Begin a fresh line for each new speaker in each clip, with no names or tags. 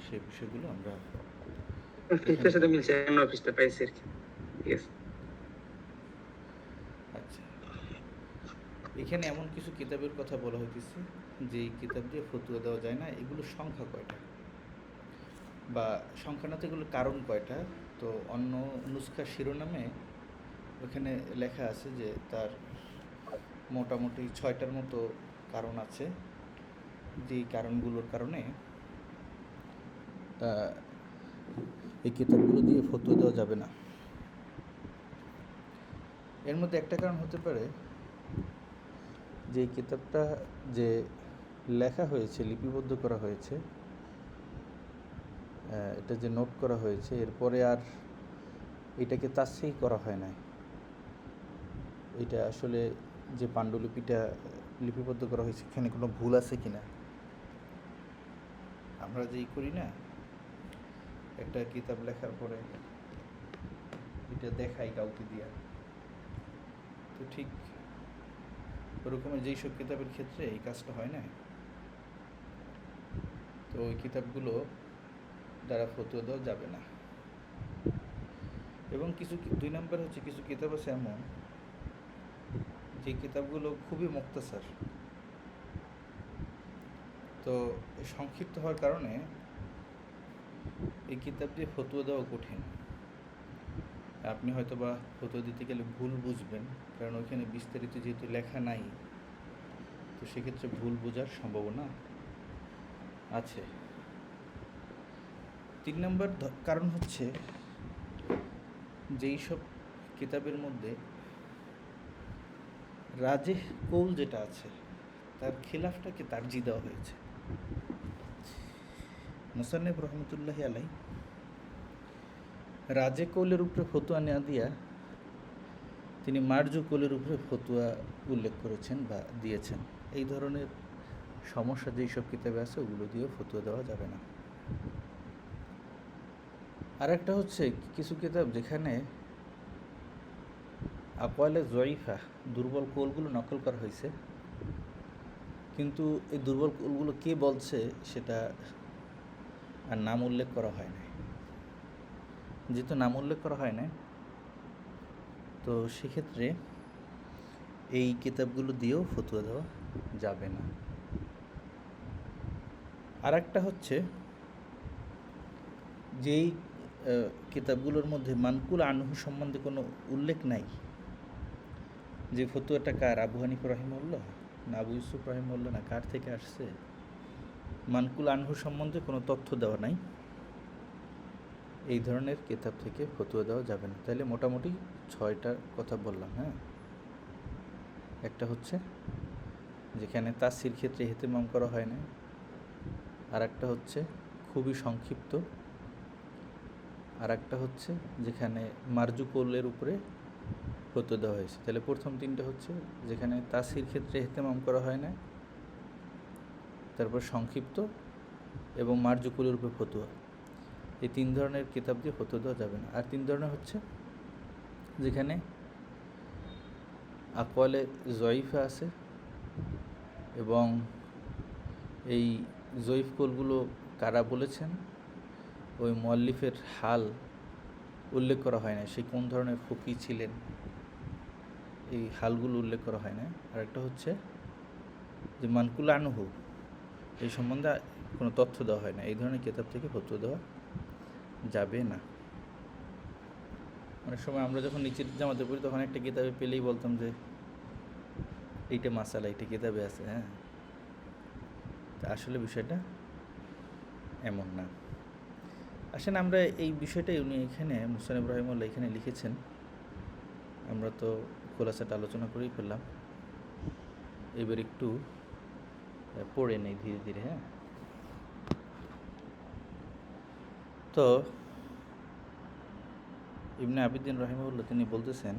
সেই বিষয়গুলো আমরা
অফিসের সাথে মিলছে, অন্য অফিসটা পাইছি আর কি। ঠিক আছে।
আচ্ছা, এখানে এমন কিছু কিতাবের কথা বলা হইতেছে যেই কিতাব দিয়ে ফতুয়া দেওয়া যায় না। এগুলোর সংখ্যা কয়টা, বা সংখ্যা না তো এগুলোর কারণ কয়টা? তো অন্য নুসখার শিরোনামে ওখানে লেখা আছে যে তার মোটামুটি 6টার মতো কারণ আছে, যেই কারণগুলোর কারণে এই কিতাবগুলো দিয়ে ফতোয়া দেওয়া যাবে না। এর মধ্যে একটা কারণ হতে পারে যে এই কিতাবটা যে লেখা হয়েছে, লিপিবদ্ধ করা হয়েছে, এটা যে নোট করা হয়েছে, এরপরে আর এটাকে তাসহিহ করা হয় নাই। এটা আসলে যে পাণ্ডুলিপিটা লিপিবদ্ধ করা হয়েছে এখানে কোনো ভুল আছে কি না। আমরা যেই করি না, একটা কিতাব লেখার পরে এটা দেখাই কাউকে দিয়া, তো ঠিক ওরকমের যেই সব কিতাবের ক্ষেত্রে এই কাজটা হয় না। তো ওই কিতাবগুলো দ্বারা ফতোয়া দেওয়া যাবে না। এবং কিছু 2 নম্বর হচ্ছে, কিছু কিতাব আছে এমন যে কিতাবগুলো খুবই মুক্তাসার। তো সংক্ষিপ্ত হওয়ার কারণে এই কিতাব দিয়ে ফতোয়া দেওয়া কঠিন। আপনি হয়তো বা ফতোয়া দিতে গেলে ভুল বুঝবেন, কারণ ওইখানে বিস্তারিত যেহেতু লেখা নাই, তো সেক্ষেত্রে ভুল বোঝার সম্ভাবনা আছে। 3 নম্বর কারণ হচ্ছে, যেই সব কিতাবের মধ্যে রাজেহ কৌল যেটা আছে তার খিলাফটাকে তারজি দেওয়া হয়েছে। মুসান্নিফ রহমতুল্লাহি আলাই রাজে কৌলের উপরে ফতুয়া না দিয়া তিনি মার্জু কৌলের উপরে ফতুয়া উল্লেখ করেছেন বা দিয়েছেন। এই ধরনের সমস্যা যেই সব কিতাবে আছে ওগুলো দিয়েও ফতুয়া দেওয়া যাবে না। আর একটা হচ্ছে কিছু কিতাব যেখানে আকওয়ালে জয়ীফা, দুর্বল কৌলগুলো নকল করা হয়েছে, কিন্তু এই দুর্বল কৌলগুলো কে বলছে সেটা আর নাম উল্লেখ করা হয় না। যেহেতু নাম উল্লেখ করা হয় না, তো সেক্ষেত্রে এই কিতাবগুলো দিয়েও ফতুয়া দেওয়া যাবে না। আর একটা হচ্ছে, যেই কিতাবগুলোর মধ্যে মানকুল আনহু সম্বন্ধে কোনো উল্লেখ নাই, যে ফতুয়াটা কার, আবু হানিফা রহিমাহুল্লাহ না আবু ইউসুফ রহিমাহুল্লাহ না কার থেকে আসছে, মানকুল আনহু সম্বন্ধে কোনো তথ্য দেওয়া নাই, এই ধরনের কিতাব থেকে ফতুয়া দেওয়া যাবে না। তাহলে মোটামুটি 6টার কথা বললাম। হ্যাঁ, একটা হচ্ছে যেখানে তাসির ক্ষেত্রে ইহতিমাম করা হয় না, আর একটা হচ্ছে খুবই সংক্ষিপ্ত, আর একটা হচ্ছে যেখানে মার্জু কৌলের উপরে ফতোয়া দেওয়া হয়েছে। তাহলে প্রথম 3টা হচ্ছে যেখানে তাসির ক্ষেত্রে ইহতিমাম করা হয় না, তারপর সংক্ষিপ্ত এবং মার্জু কৌলের উপরে ফতোয়া। এই 3 ধরনের কিতাব দিয়ে ফতোয়া দেওয়া যাবে না। আর 3 ধরনের হচ্ছে যেখানে আকওয়ালে জয়ীফা আছে এবং এই জয়ীফ কৌলগুলো কারা বলেছেন ওই মুআল্লিফের হাল উল্লেখ করা হয় না, সে কোন ধরনের ফকি ছিলেন এই হালগুলো উল্লেখ করা হয় না। আর একটা হচ্ছে যে মানকুল আনহু, এই সম্বন্ধে কোনো তথ্য দেওয়া হয় না। এই ধরনের কিতাব থেকে ফতোয়া দেওয়া যাবে না। অনেক সময় আমরা যখন নিচের জামাতে পড়ি তখন একটা কিতাবে পেলেই বলতাম যে এইটা মাসালা, এইটা কিতাবে আছে। হ্যাঁ, তা আসলে বিষয়টা এমন না। আসেন আমরা এই বিষয়টাই উনি এখানে মুসান্নিফ রহিমাহুল্লাহ এখানে লিখেছেন, আমরা তো খোলাসাটা আলোচনা করেই ফেললাম। এবার একটু পড়ে নেই ধীরে ধীরে। হ্যাঁ, তো ইবনে আবিদ্দিন রহিমাহুল্লাহ তিনি বলতেছেন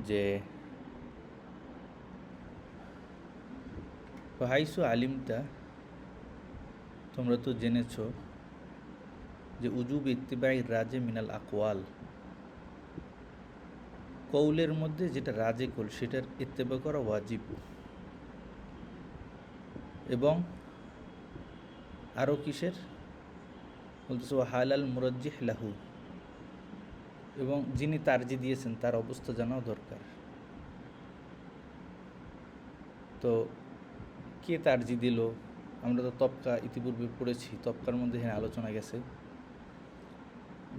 যে হাইসু আলিমটা, তোমরা তো জেনেছ যে উজুব ইত্তিবাই রাজে মিনাল আকওয়াল, কৌলের মধ্যে যেটা রাজে কৌল সেটার ইত্তেবা করা ওয়াজিব, এবং আরও কিসের বলতেছে ও হালাল মুরাজ্জিহ লাহু, এবং যিনি তারজি দিয়েছেন তার অবস্থা জানাও দরকার। তো কে তারজি দিল? আমরা তো তবকা ইতিপূর্বে পড়েছি, তবকার মধ্যে এখানে আলোচনা গেছে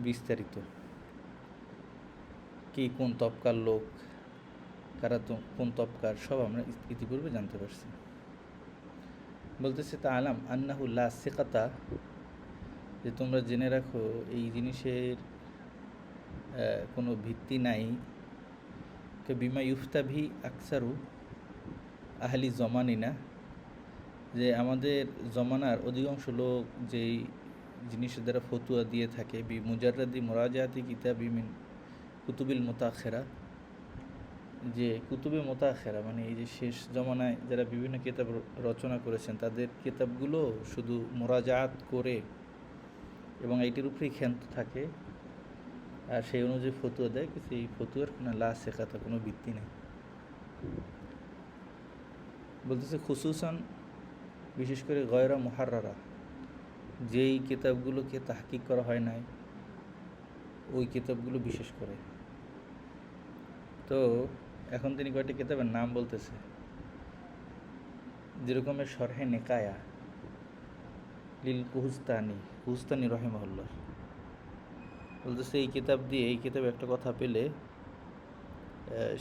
বিস্তারিত, কে কোন তবকার লোক, কারা তো কোন তবকার, সব আমরা ইতিপূর্বে জানতে পারছি। বলতেছে তা আলাম আন্নাহু লা সিকাতা, যে তোমরা জেনে রাখো এই জিনিসের কোনো ভিত্তি নাই, কে বিমা ইউফতাভি আকসারু আহলি জমানিনা, যে আমাদের জমানার অধিকাংশ লোক যেই জিনিসের দ্বারা ফতুয়া দিয়ে থাকে, বি মুজাররাদি মোরাজাতি কিতাবি মিন কুতুবিল মোতাখেরা, যে কুতুবে মোতাখেরা মানে এই যে শেষ জমানায় যারা বিভিন্ন কিতাব রচনা করেছেন তাদের কিতাবগুলো শুধু মোরাজাত করে এবং এইটির উপরেই ক্ষান্ত থাকে, আর সেই অনুযায়ী ফতুয়া দেয়, কিন্তু এই ফতুয়ার কোনো লা শেখাতা কোনো ভিত্তি নেই। বলতেছে খুসুসান, বিশেষ করে গয়রা মুহাররারা, যেই কিতাবগুলোকে তাহকিক করা হয় নাই ওই কিতাবগুলো বিশেষ করে। তো এখন তিনি কয়েকটি কিতাবের নাম বলতেছে, যেরকমের শরহে নেকায়া লিল কুহুস্তানি রহিমাহুল্লাহ, বলতেছে এই কিতাব দিয়ে, এই কিতাবে একটা কথা পেলে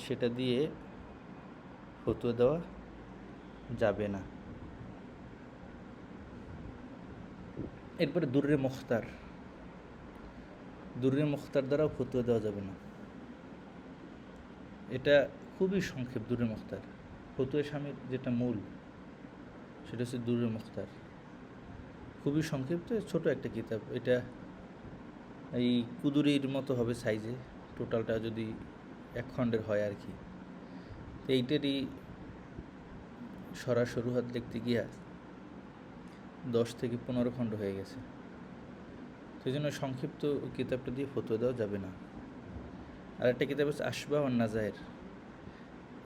সেটা দিয়ে ফতুয়া দেওয়া যাবে না। এরপরে দুর্রে মুখতার দ্বারাও ফতুয়া দেওয়া যাবে না। এটা খুবই সংক্ষেপ। দুর্রে মুখতার ফতুয়া স্বামীর যেটা মূল, সেটা হচ্ছে দুর্রে মুখতার, খুবই সংক্ষিপ্ত ছোট একটা কিতাব। এটা এই কুদুরির মতো হবে সাইজে, টোটালটা যদি এক খণ্ডের হয় আর কি। তো এইটারই সরাসরি হাত লিখতে গিয়া 10 থেকে 15 খণ্ড হয়ে গেছে। সেই জন্য সংক্ষিপ্ত কিতাবটা দিয়ে ফতুয়া দেওয়া যাবে না। আর একটা কিতাব হচ্ছে আসবাহ ওয়ান নাজায়ের।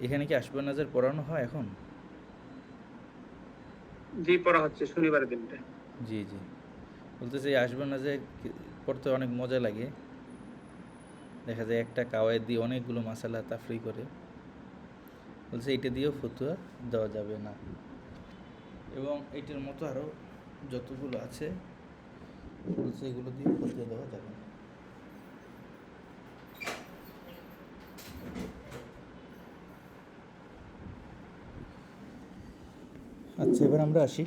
এখানে কি আসবাহ নাজায়ের পড়ানো হয় এখন?
জি, পড়া হচ্ছে শনিবারের দিনটা।
জি জি, বলতেছে এই আসবাহ নাজায়ের পড়তে অনেক মজা লাগে। দেখা যায় একটা কাওয়ায়েদ দিয়ে অনেকগুলো মাসালা তাফরি করে। বলছে এইটা দিয়েও ফতুয়া দেওয়া যাবে না, এবং এইটার মতো আরও যতগুলো আছে বলছে এগুলো দিয়ে ফতুয়া দেওয়া যাবে না। আচ্ছা, এবার আমরা আসি,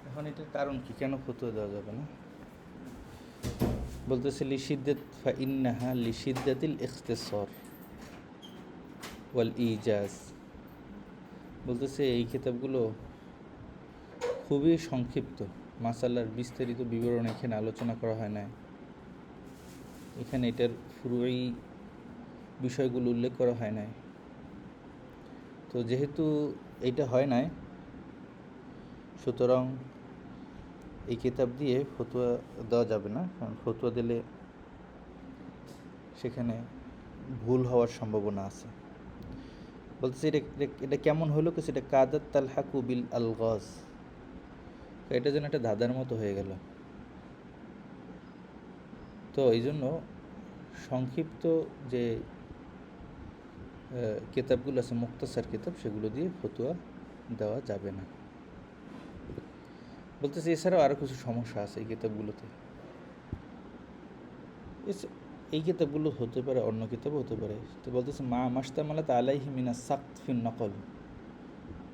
এখন এটার কারণ কি, কেন ফতুয়া দেওয়া যাবে না? বলতেছে লিশিদ্দাত ফা ইন্নাহা লিশিদ্দাতিল ইখতিসার ওয়াল ইজাজ। বলতেছে এই কিতাবগুলো খুবই সংক্ষিপ্ত, মাসালার বিস্তারিত বিবরণ এখানে আলোচনা করা হয় না, এখানে এটার ফুরুই বিষয়গুলো উল্লেখ করা হয় নাই। তো যেহেতু এইটা হয় নাই, সুতরাং এই কিতাব দিয়ে ফতুয়া দেওয়া যাবে না, কারণ ফতুয়া দিলে সেখানে ভুল হওয়ার সম্ভাবনা আছে। বলতেছে এটা কেমন হলো কি, সেটা কাদাত তালহাকু বিল আলগাজ, এটা যেন একটা ধাঁধার মতো হয়ে গেল। তো এই জন্য সংক্ষিপ্ত যে কিতাবগুলো আছে, মুক্তাসার কিতাব, সেগুলো দিয়ে ফতুয়া দেওয়া যাবে না। বলতেছে এছাড়াও আরও কিছু সমস্যা আছে এই কিতাবগুলোতে। এই কিতাবগুলো হতে পারে, অন্য কিতাবও হতে পারে। তো বলতেছে মা মাস্তামালাত আলাইহি মিনা সাক্ত ফিন নকল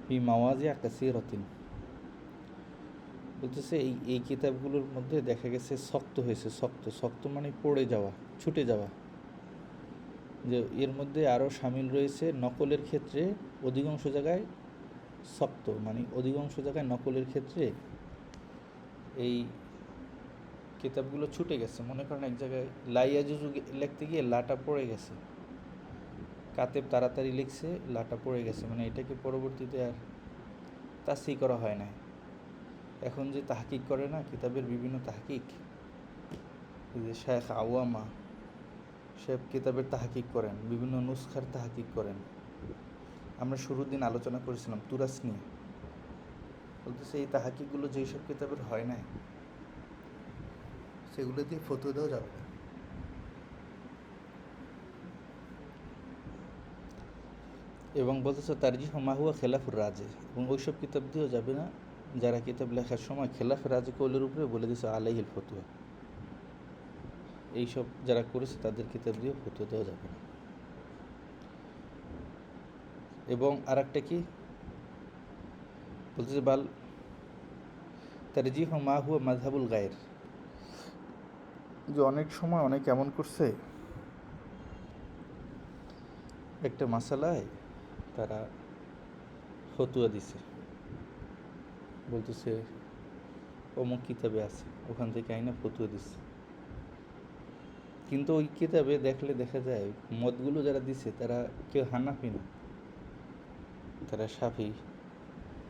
ফি মাওয়াজিয়া কাসীরাতিন। বলতেছে এই কিতাবগুলোর মধ্যে দেখা গেছে শক্ত হয়েছে, শক্ত মানে পড়ে যাওয়া, ছুটে যাওয়া, যে এর মধ্যে আরও সামিল রয়েছে নকলের ক্ষেত্রে অধিকাংশ জায়গায় শক্ত, মানে অধিকাংশ জায়গায় নকলের ক্ষেত্রে এই কিতাবগুলো ছুটে গেছে। মনে করেন এক জায়গায় লাইয়াজুজু লিখতে গিয়ে লাটা পড়ে গেছে, কাতেব তাড়াতাড়ি লিখছে, লাটা পড়ে গেছে, মানে এটাকে পরবর্তীতে আর তাসিহ করা হয় না। এখন যে তাহকিক করে না কিতাবের বিভিন্ন তাহকিক, যে শেখ আওয়ামা সে কিতাবের তাহকিক করেন, বিভিন্ন নুসখার তাহকিক করেন। আমরা শুরুর দিন আলোচনা করেছিলাম তুরাস নিয়ে, বলতেছে এই তাহাকিগুলো যেই সব কিতাবের হয় না, সেগুলো দিয়ে ফতোয়া দেওয়া যাবে না। এবং বলতেছে তারজিহ মা হুয়া খেলাফুর রাজে, এবং ওইসব কিতাব দিয়েও যাবে না যারা কিতাব লেখার সময় খেলাফ রাজে কৌলের উপরে বলে দিয়েছে আলাইহিল ফতুয়া। এইসব যারা করেছে তাদের কিতাব দিয়েও ফতুয়া দেওয়া যাবে না। এবং আর একটা কি বলতেছে, বাল তারজিহ মা হুয়া মাযহাবুল গায়ের, যে অনেক সময় অনেক এমন করছে একটা মাসালায় তারা ফতুয়া দিছে, বলতেছে অমুক কিতাবে আছে, ওখান থেকে আইনা ফতুয়া দিছে, কিন্তু ওই কিতাবে দেখলে দেখা যায় মতগুলো যারা দিছে তারা কেউ হানাফি না, তারা শাফি,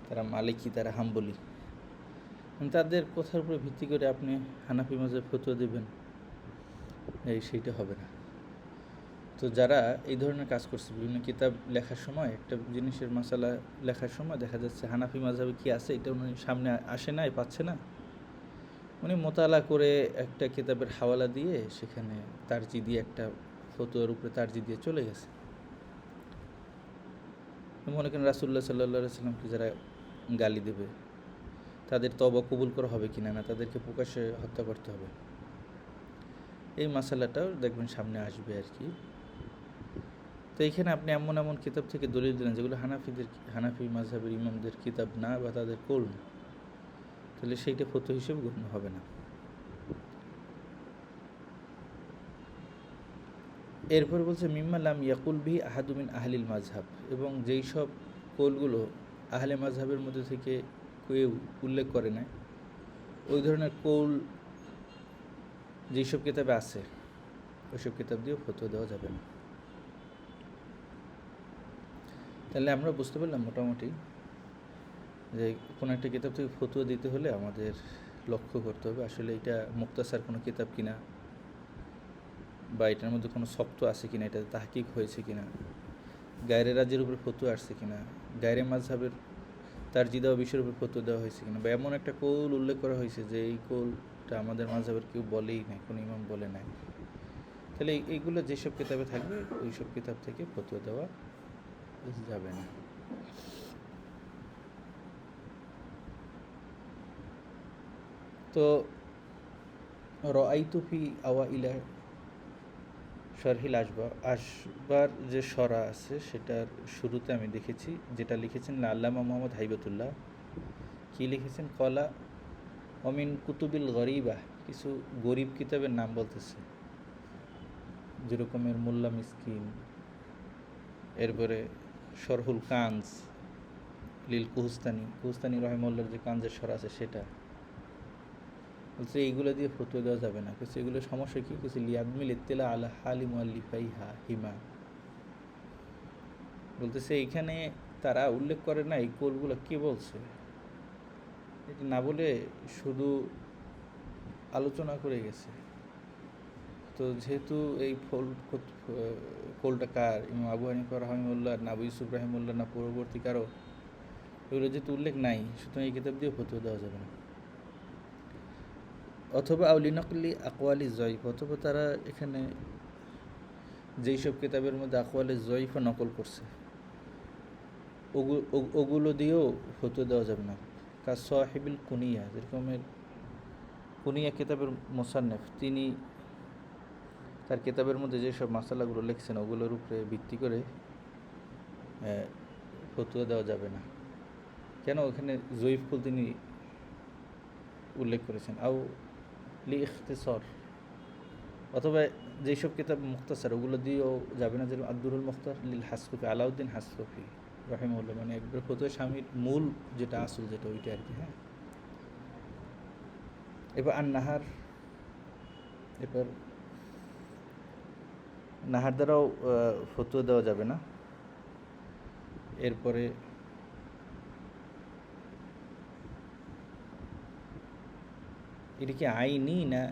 তারা মালিকি, তারা হাম্বলি। তাদের কথার উপরে ভিত্তি করে আপনি হানাফি মাযহাব ফতুয়া দেবেন, সেইটা হবে না। তো যারা এই ধরনের কাজ করছে বিভিন্ন কিতাব লেখার সময়, একটা জিনিসের মাসালা লেখার সময় দেখা যাচ্ছে হানাফি মাযহাবে কী আছে এটা উনি সামনে আসে না, পাচ্ছে না, উনি মোতালা করে একটা কিতাবের হাওয়ালা দিয়ে সেখানে তারজি দিয়ে একটা ফতুয়ার উপরে তারজি দিয়ে চলে গেছে। মনে করেন রাসূলুল্লাহ সাল্লাল্লাহু আলাইহি সাল্লামকে যারা গালি দেবে তাদের তওবা কবুল করা হবে কিনা, না তাদেরকে প্রকাশ্যে হত্যা করতে হবে, এই মাসালাটাও দেখবেন সামনে আসবে আর কি। তো এইখানে আপনি এমন এমন কিতাব থেকে দলিল দিলেন যেগুলো হানাফি মাযহাবের ইমামদের কিতাব না বা তাদের কৌল না, তাহলে সেইটা ফতোয়া হিসেবে গণ্য হবে না। এরপর বলছে মিম্মা লাম ইয়াকুল বিহি আহাদু মিন আহলিল মাযহাব, এবং যেই সব কৌলগুলো আহলে মাযহাবের মধ্যে থেকে কেউ উল্লেখ করে না, ওই ধরনের কৌল যেই সব কিতাবে আছে ওইসব কিতাব দিয়েও ফতোয়া দেওয়া যাবে না। তাহলে আমরা বুঝতে পারলাম মোটামুটি যে কোনো একটা কিতাব থেকে ফতোয়া দিতে হলে আমাদের লক্ষ্য করতে হবে আসলে এটা মুক্তাসার কোনো কিতাব কিনা, বা এটার মধ্যে কোনো শক্ত আছে কিনা, এটা তাহকিক হয়েছে কিনা, গায়রে রাজ্যের উপরে ফতোয়া আসছে কিনা, গায়রে মাযহাবের তারজি দেওয়া বিষয়ের উপর ফতোয়া দেওয়া হয়েছে কিনা, বা এমন একটা কৌল উল্লেখ করা হয়েছে যে এই কৌলটা আমাদের মাযহাবের কেউ বলেই নাই, কোনো ইমাম বলে নাই, তাহলে এইগুলো যেসব কিতাবে থাকবে ওই সব কিতাব থেকে ফতোয়া দেওয়া যাবে না। তো রাআইতু ফি আওয়াইলা শারহিল আসবার যে সরা আছে সেটার শুরুতে আমি দেখেছি যেটা লিখেছেন আল্লামা মোহাম্মদ হাইবাতুল্লাহ, কী লিখেছেন, কলা অমিন কুতুবিল গরিবা, কিছু গরিব কিতাবের নাম বলতেছে, যেরকমের মোল্লা মিসকিন, এরপরে শরহুল কানজ লিল কুহস্তানি রহিমাহুল্লাহর যে কানজের সরা আছে সেটা বলছে এইগুলো দিয়ে ফতোয়া দেওয়া যাবে না। কিছু এগুলো সমস্যা কী, কিছু লিয়াদমিল ইত্তিলা আলা হালি মুআল্লিফাইহা হিমা, বলতেছে এইখানে তারা উল্লেখ করে না এই কৌলগুলো কে বলছে, এটা না বলে শুধু আলোচনা করে গেছে। তো যেহেতু এই কৌলটা কার, ইমাম আবু হানিফা রাহিমাহুল্লাহ না আবু ইউসুফ রাহিমাহুল্লাহ না পরবর্তী কারো, এগুলো যেহেতু উল্লেখ নাই, সুতরাং এই কিতাব দিয়ে ফতোয়া দেওয়া যাবে না। অথবা আউলিনকলি আকওয়ালি জয়ীফ, অথবা তারা এখানে যেই সব কিতাবের মধ্যে আকওয়ালি জয়ীফা নকল করছে ওগুলো দিয়েও ফতোয়া দেওয়া যাবে না। কাজ সাহিবুল কুনিয়া, যেরকমের কুনিয়া কিতাবের মোসান্নেফ, তিনি তার কিতাবের মধ্যে যেসব মাসালাগুলো লিখছেন ওগুলোর উপরে ভিত্তি করে ফতোয়া দেওয়া যাবে না। কেন, ওখানে জয়ীফকুল তিনি উল্লেখ করেছেন। আও লি ইখতিসর, অথবা যেসব কিতাব মুখতাসার ওগুলো দিয়েও যাবে না, যেরকম আব্দুরুল মুখতার লিল হাসফি, আলাউদ্দিন হাসফি রাহিমাহুল্লাহ, মানে একবার ফতোয়া স্বামীর মূল যেটা আসল যেটা ওইটা আর কি। হ্যাঁ, এবার নাহার, এবার নাহার দ্বারাও ফতোয়া দেওয়া যাবে না। এরপরে এটা কি আইনি না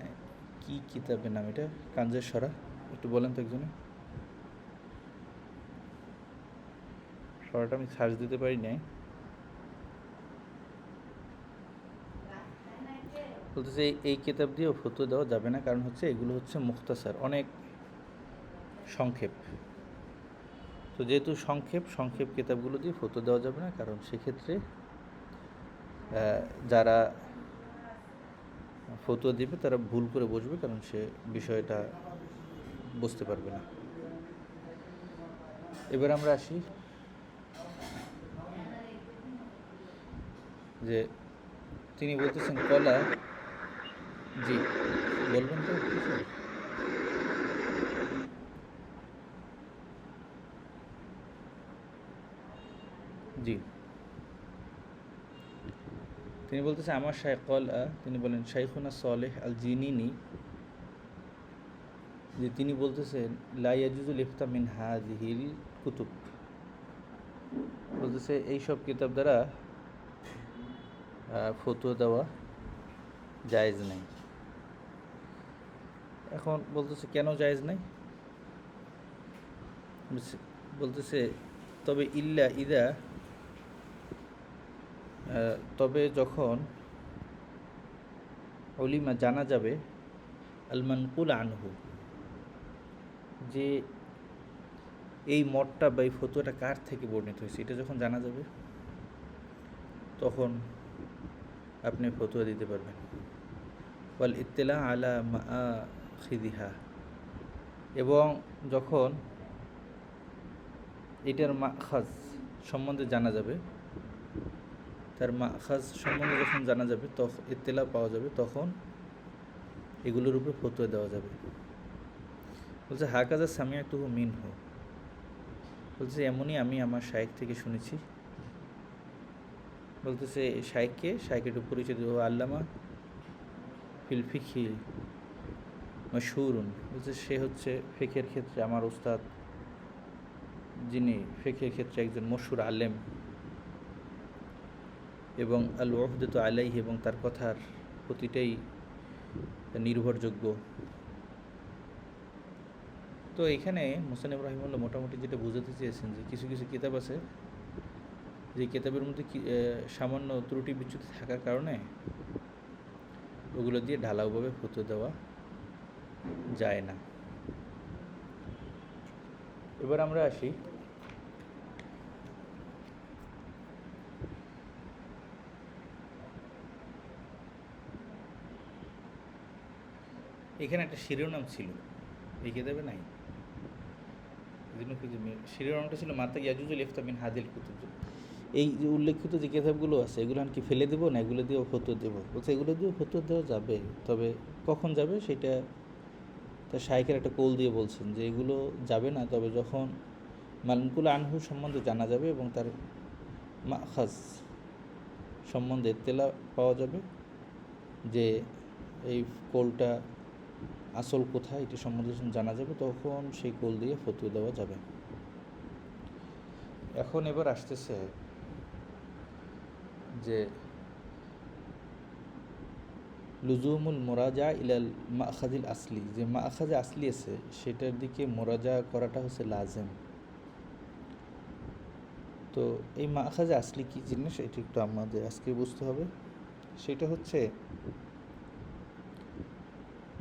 কি কিতাবের নাম, এটা কানজের সরা, একটু বলেন তো একজনে। সরাটা আমি সার্চ দিতে পারি নাই। বলতেছে এই কিতাব দিয়েও ফতোয়া দেওয়া যাবে না, কারণ হচ্ছে এগুলো হচ্ছে মুখতাসার, অনেক সংক্ষেপ। তো যেহেতু সংক্ষেপ কিতাবগুলো দিয়ে ফতোয়া দেওয়া যাবে না, কারণ সেক্ষেত্রে যারা ফতোয়া দিবে তারা ভুল করে বুঝবে, কারণ সে বিষয়টা বুঝতে পারবে না। এবার আমরা আসি যে তিনি বলতেছেন কলা, জি বলবেন তো কিছু? জি, তিনি বলতেছেন আমার শাইখ কলা, তিনি বলেন শাইখুনা সালেহ আল জিনিনি, যে তিনি বলতেছেন লা ইয়াজুজুল ইফতা মিন হাযিহিল কুতুব, বলতেছে এইসব কিতাব দ্বারা ফতোয়া দেওয়া জায়েজ নাই। এখন বলতেছে কেন জায়েজ নাই, বলতেছে তবে ইল্লা ইদা, তবে যখন অলিমা জানা যাবে আল মানকুল আনহু, যে এই মতটা বা এই ফতোয়াটা কার থেকে বর্ণিত হয়েছে, এটা যখন জানা যাবে তখন আপনি ফতোয়া দিতে পারবেন। ওয়াল ইত্তিলা আলা মাআখিযিহা, এবং যখন এটার মাখাজ সম্বন্ধে জানা যাবে, তার মাখাজ সম্বন্ধে যখন জানা যাবে, তখন ইত্তিলা পাওয়া যাবে, তখন এগুলোর উপরে ফতোয়া দেওয়া যাবে। বলছে হাকাজা সামিআতুহু মিনহু, বলছে এমনই আমি আমার শাইখ থেকে শুনেছি। বলতেছে শাইখকে একটু পরিচয় দেবো, আল্লামা ফিল ফিকহি মাশহুরুন, বলছে সে হচ্ছে ফিকহের ক্ষেত্রে আমার উস্তাদ, যিনি ফিকহের ক্ষেত্রে একজন মশহুর আলেম, এবং আল ওয়াহদাতু আলাইহি, এবং তার কথার প্রতিটাই নির্ভরযোগ্য। তো এখানে মুসান্নিফ রাহিমাহুল্লাহ মোটামুটি যেটা বোঝাতে চেয়েছেন যে কিছু কিছু কিতাব আছে যে কিতাবের মধ্যে সামান্য ত্রুটি বিচ্যুতি থাকার কারণে ওগুলো দিয়ে ঢালাওভাবে ফতোয়া দেওয়া যায় না। এবার আমরা আসি এখানে একটা শিরোনাম ছিল এই কিতাবে নাই, শিরোনামটা ছিল মাতা ইয়াজুজুল ইফতা মিন হাদিল কুতুব। এই যে উল্লেখিত যে কিতাবগুলো আছে এগুলো কি ফেলে দেবো না এগুলো দিয়েও ফতোয়া দেবো, বলছে এগুলো দিয়েও ফতোয়া দেওয়া যাবে, তবে কখন যাবে সেটা তার শাইখের একটা কোল দিয়ে বলছেন যে এগুলো যাবে না, তবে যখন মানকুল আনহু সম্বন্ধে জানা যাবে এবং তার মাখাজ সম্বন্ধে তেলা পাওয়া যাবে, যে এই কোলটা আসল কোথায় এটি সম্বন্ধে জানা যাবে, তখন সেই কোল দিয়ে ফতোয়া দেওয়া যাবে। এখন এবার আসতেছে যে লুজুমুল মোরাজা ইলাল মাখাজিল আসলি, যে মাখাজে আসলি আছে সেটার দিকে মোরাজা করাটা হচ্ছে লাজেম। তো এই মাখাজে আসলি কী জিনিস এটি একটু আমাদের আজকে বুঝতে হবে। সেটা হচ্ছে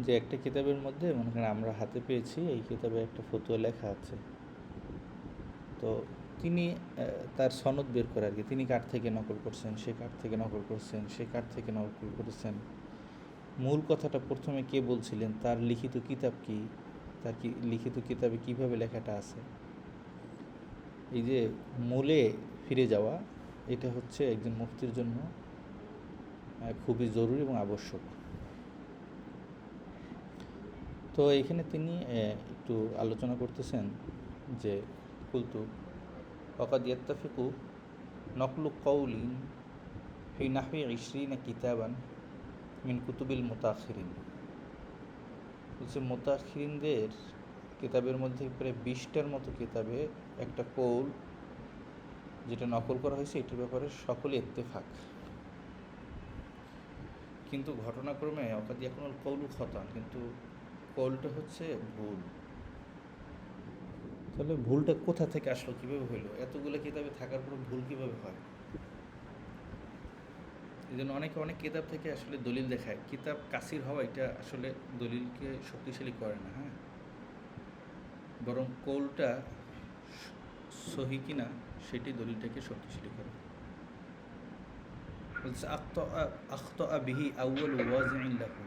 যে একটা কিতাবের মধ্যে মনে করেন আমরা হাতে পেয়েছি, এই কিতাবে একটা ফতোয়া লেখা আছে, তো তিনি তার সনদ বের করে আর কি, তিনি কার থেকে নকল করছেন, সে কার থেকে নকল করছেন, সে কার থেকে নকল করেছেন, মূল কথাটা প্রথমে কে বলছিলেন, তার লিখিত কিতাব কি, তার কি লিখিত কিতাবে কিভাবে লেখাটা আছে, এই যে মূলে ফিরে যাওয়া, এটা হচ্ছে একজন মুফতির জন্য খুবই জরুরি এবং আবশ্যক। তো এখানে তিনি একটু আলোচনা করতেছেন যে কুলতু ওয়াকাদ ইয়াত্তাফিকু নকলু কওলিন ফি নাহওয়ি 20 কিতাবান মিন কুতুবিল মুতাখিরিন, বলছে মুতাখিরিনদের কিতাবের মধ্যে প্রায় 20টার মতো কিতাবে একটা কৌল যেটা নকল করা হয়েছে এটির ব্যাপারে সকলে ইত্তেফাক, কিন্তু ঘটনাক্রমে ওয়াকাদ ইয়াকুনুল কওলু খতা, কিন্তু কৌলটা হচ্ছে ভুল। তাহলে ভুলটা কোথা থেকে আসলো, কীভাবে হইলো, এতগুলো কিতাবে থাকার পর ভুল কীভাবে হয়? এই জন্য অনেকে অনেক কিতাব থেকে আসলে দলিল দেখায়, কিতাব কাসির হওয়া এটা আসলে দলিলকে শক্তিশালী করে না, হ্যাঁ, বরং কৌলটা সহি কিনা সেটি দলিলটাকে শক্তিশালী করে। বলছে আখতা বিহি আউয়াল ওয়াজিন লাহু,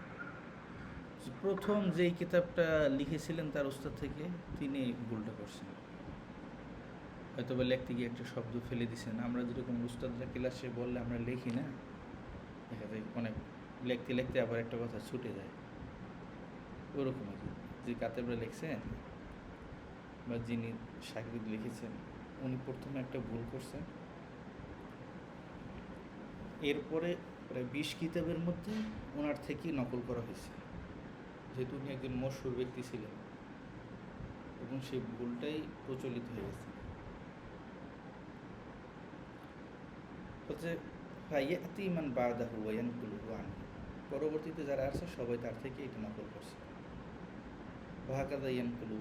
প্রথম যেই কিতাবটা লিখেছিলেন তার উস্তাদ থেকে তিনি ভুলটা করছেন, হয়তো বা লিখতে গিয়ে একটা শব্দ ফেলে দিয়েছেন। আমরা যেরকম উস্তাদরা ক্লাসে বললে আমরা লিখি না, দেখা যায় অনেক লিখতে লিখতে আবার একটা কথা ছুটে যায়, ওরকম আর কি। যে কাতেবরা লিখছেন বা যিনি শাগরিদ লিখেছেন উনি প্রথমে একটা ভুল করছেন, এরপরে প্রায় 20 কিতাবের মধ্যে ওনার থেকেই নকল করা হয়েছে, যেহেতু উনি একজন মশহুর ব্যক্তি ছিলেন এবং সেই ভুলটাই প্রচলিত হয়ে গেছে। হচ্ছে ফাইয়াতি মান বাদাহু ওয়া ইয়ানকুলুহু আনহু, পরবর্তীতে যারা আছে সবাই তার থেকে এটা নকল করছে। ওয়াহাকাযা ইয়ানকুলু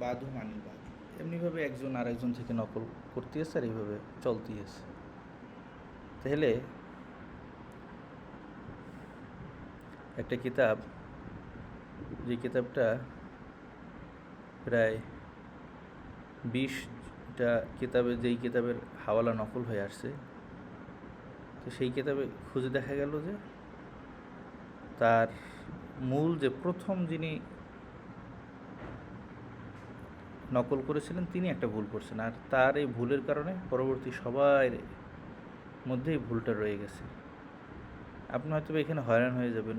বাদুহু আনিল বাদ, এমনিভাবে একজন আরেকজন থেকে নকল করতে আছে আর এইভাবে চলতেই আছে। তাহলে একটা কিতাব, যে কিতাবটা প্রায় 20টা কিতাবে, যেই কিতাবের হাওয়ালা নকল হয়ে আসছে, তো সেই কিতাবে খুঁজে দেখা গেল যে তার মূল যে প্রথম যিনি নকল করেছিলেন তিনি একটা ভুল করছেন, আর তার এই ভুলের কারণে পরবর্তী সবার মধ্যেই ভুলটা রয়ে গেছে। আপনি হয়তো এখানে হয়রান হয়ে যাবেন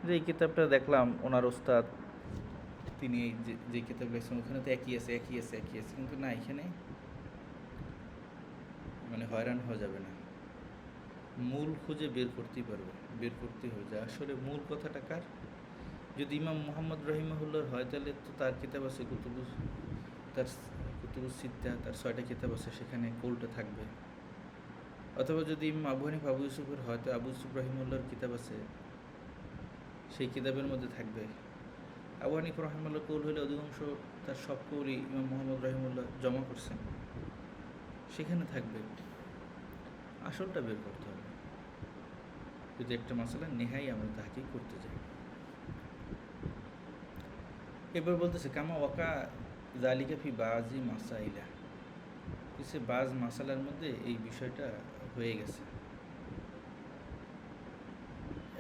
যে এই কিতাবটা দেখলাম ওনার ওস্তাদ তিনি যে কিতাব লিখছেন ওখানে তো একই আছে, কিন্তু না, এখানে মানে হয়রান হয়ে যাবে না, মূল খুঁজে বের করতেই পারবে, বের করতেই হবে যে আসলে মূল কথাটা কার। যদি ইমাম মুহাম্মদ রহিমাহুল্লাহর হয় তাহলে তো তার কিতাব আছে তার কুতুবুস সিত্তা, তার 6টা কিতাব আছে, সেখানে কৌলটা থাকবে। অথবা যদি ইমাম আবু হানিফা আবু ইউসুফের হয় তো আবু ইউসুফ রহিমাহুল্লাহর কিতাব আছে, সেই কিতাবের মধ্যে থাকবে। আবু হানিফা রহিমাহুল্লাহ কৌল হলে অধিকাংশ তার সব কৌলই ইমাম মুহাম্মদ রহিমাহুল্লাহ জমা করছেন, সেখানে থাকবে। আসলটা বের করতে হবে যদি একটা মাসালা নেহাই আমরা তাকে করতে যাই। এবার বলতেছে কামা ওয়াকা জালিকা ফি বাজি মাসাইলা, কিছু বাজ মাসালার মধ্যে এই বিষয়টা হয়ে গেছে।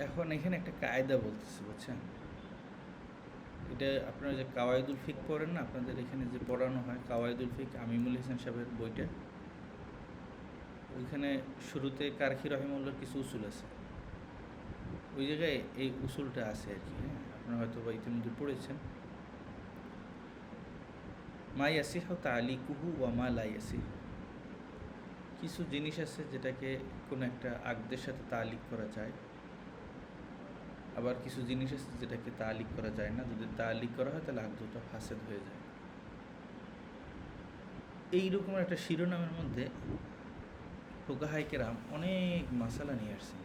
এখন এখানে একটা কায়দা বলতেছে, বুঝছেন, এটা আপনারা যে কাওয়াইদুল ফিক পড়েন না, আপনাদের এখানে যে পড়ানো হয় কাওয়াইদুল ফিক আমিমুল ইহসান সাহেবের বইটা, ওইখানে শুরুতে কারখি রহিমাহুল্লাহর কিছু উসুল আছে, ওই জায়গায় এই উসুলটা আছে আর কি। হ্যাঁ, আপনারা হয়তো বা ইতিমধ্যে পড়েছেন। মা ইয়াসিহ তালিকুহু ওয়া মা লা ইয়াসিহ, কিছু জিনিস আছে যেটাকে কোনো একটা আকদের সাথে তালিক করা যায়, আবার কিছু জিনিস আছে যেটাকে তালিক করা যায় না, যদি তালিক করা হয় তাহলে আকদটা ফাসেদ হয়ে যায়। এইরকম একটা শিরোনামের মধ্যে ফুকাহায়ে কেরাম অনেক মাসালা নিয়ে আসছে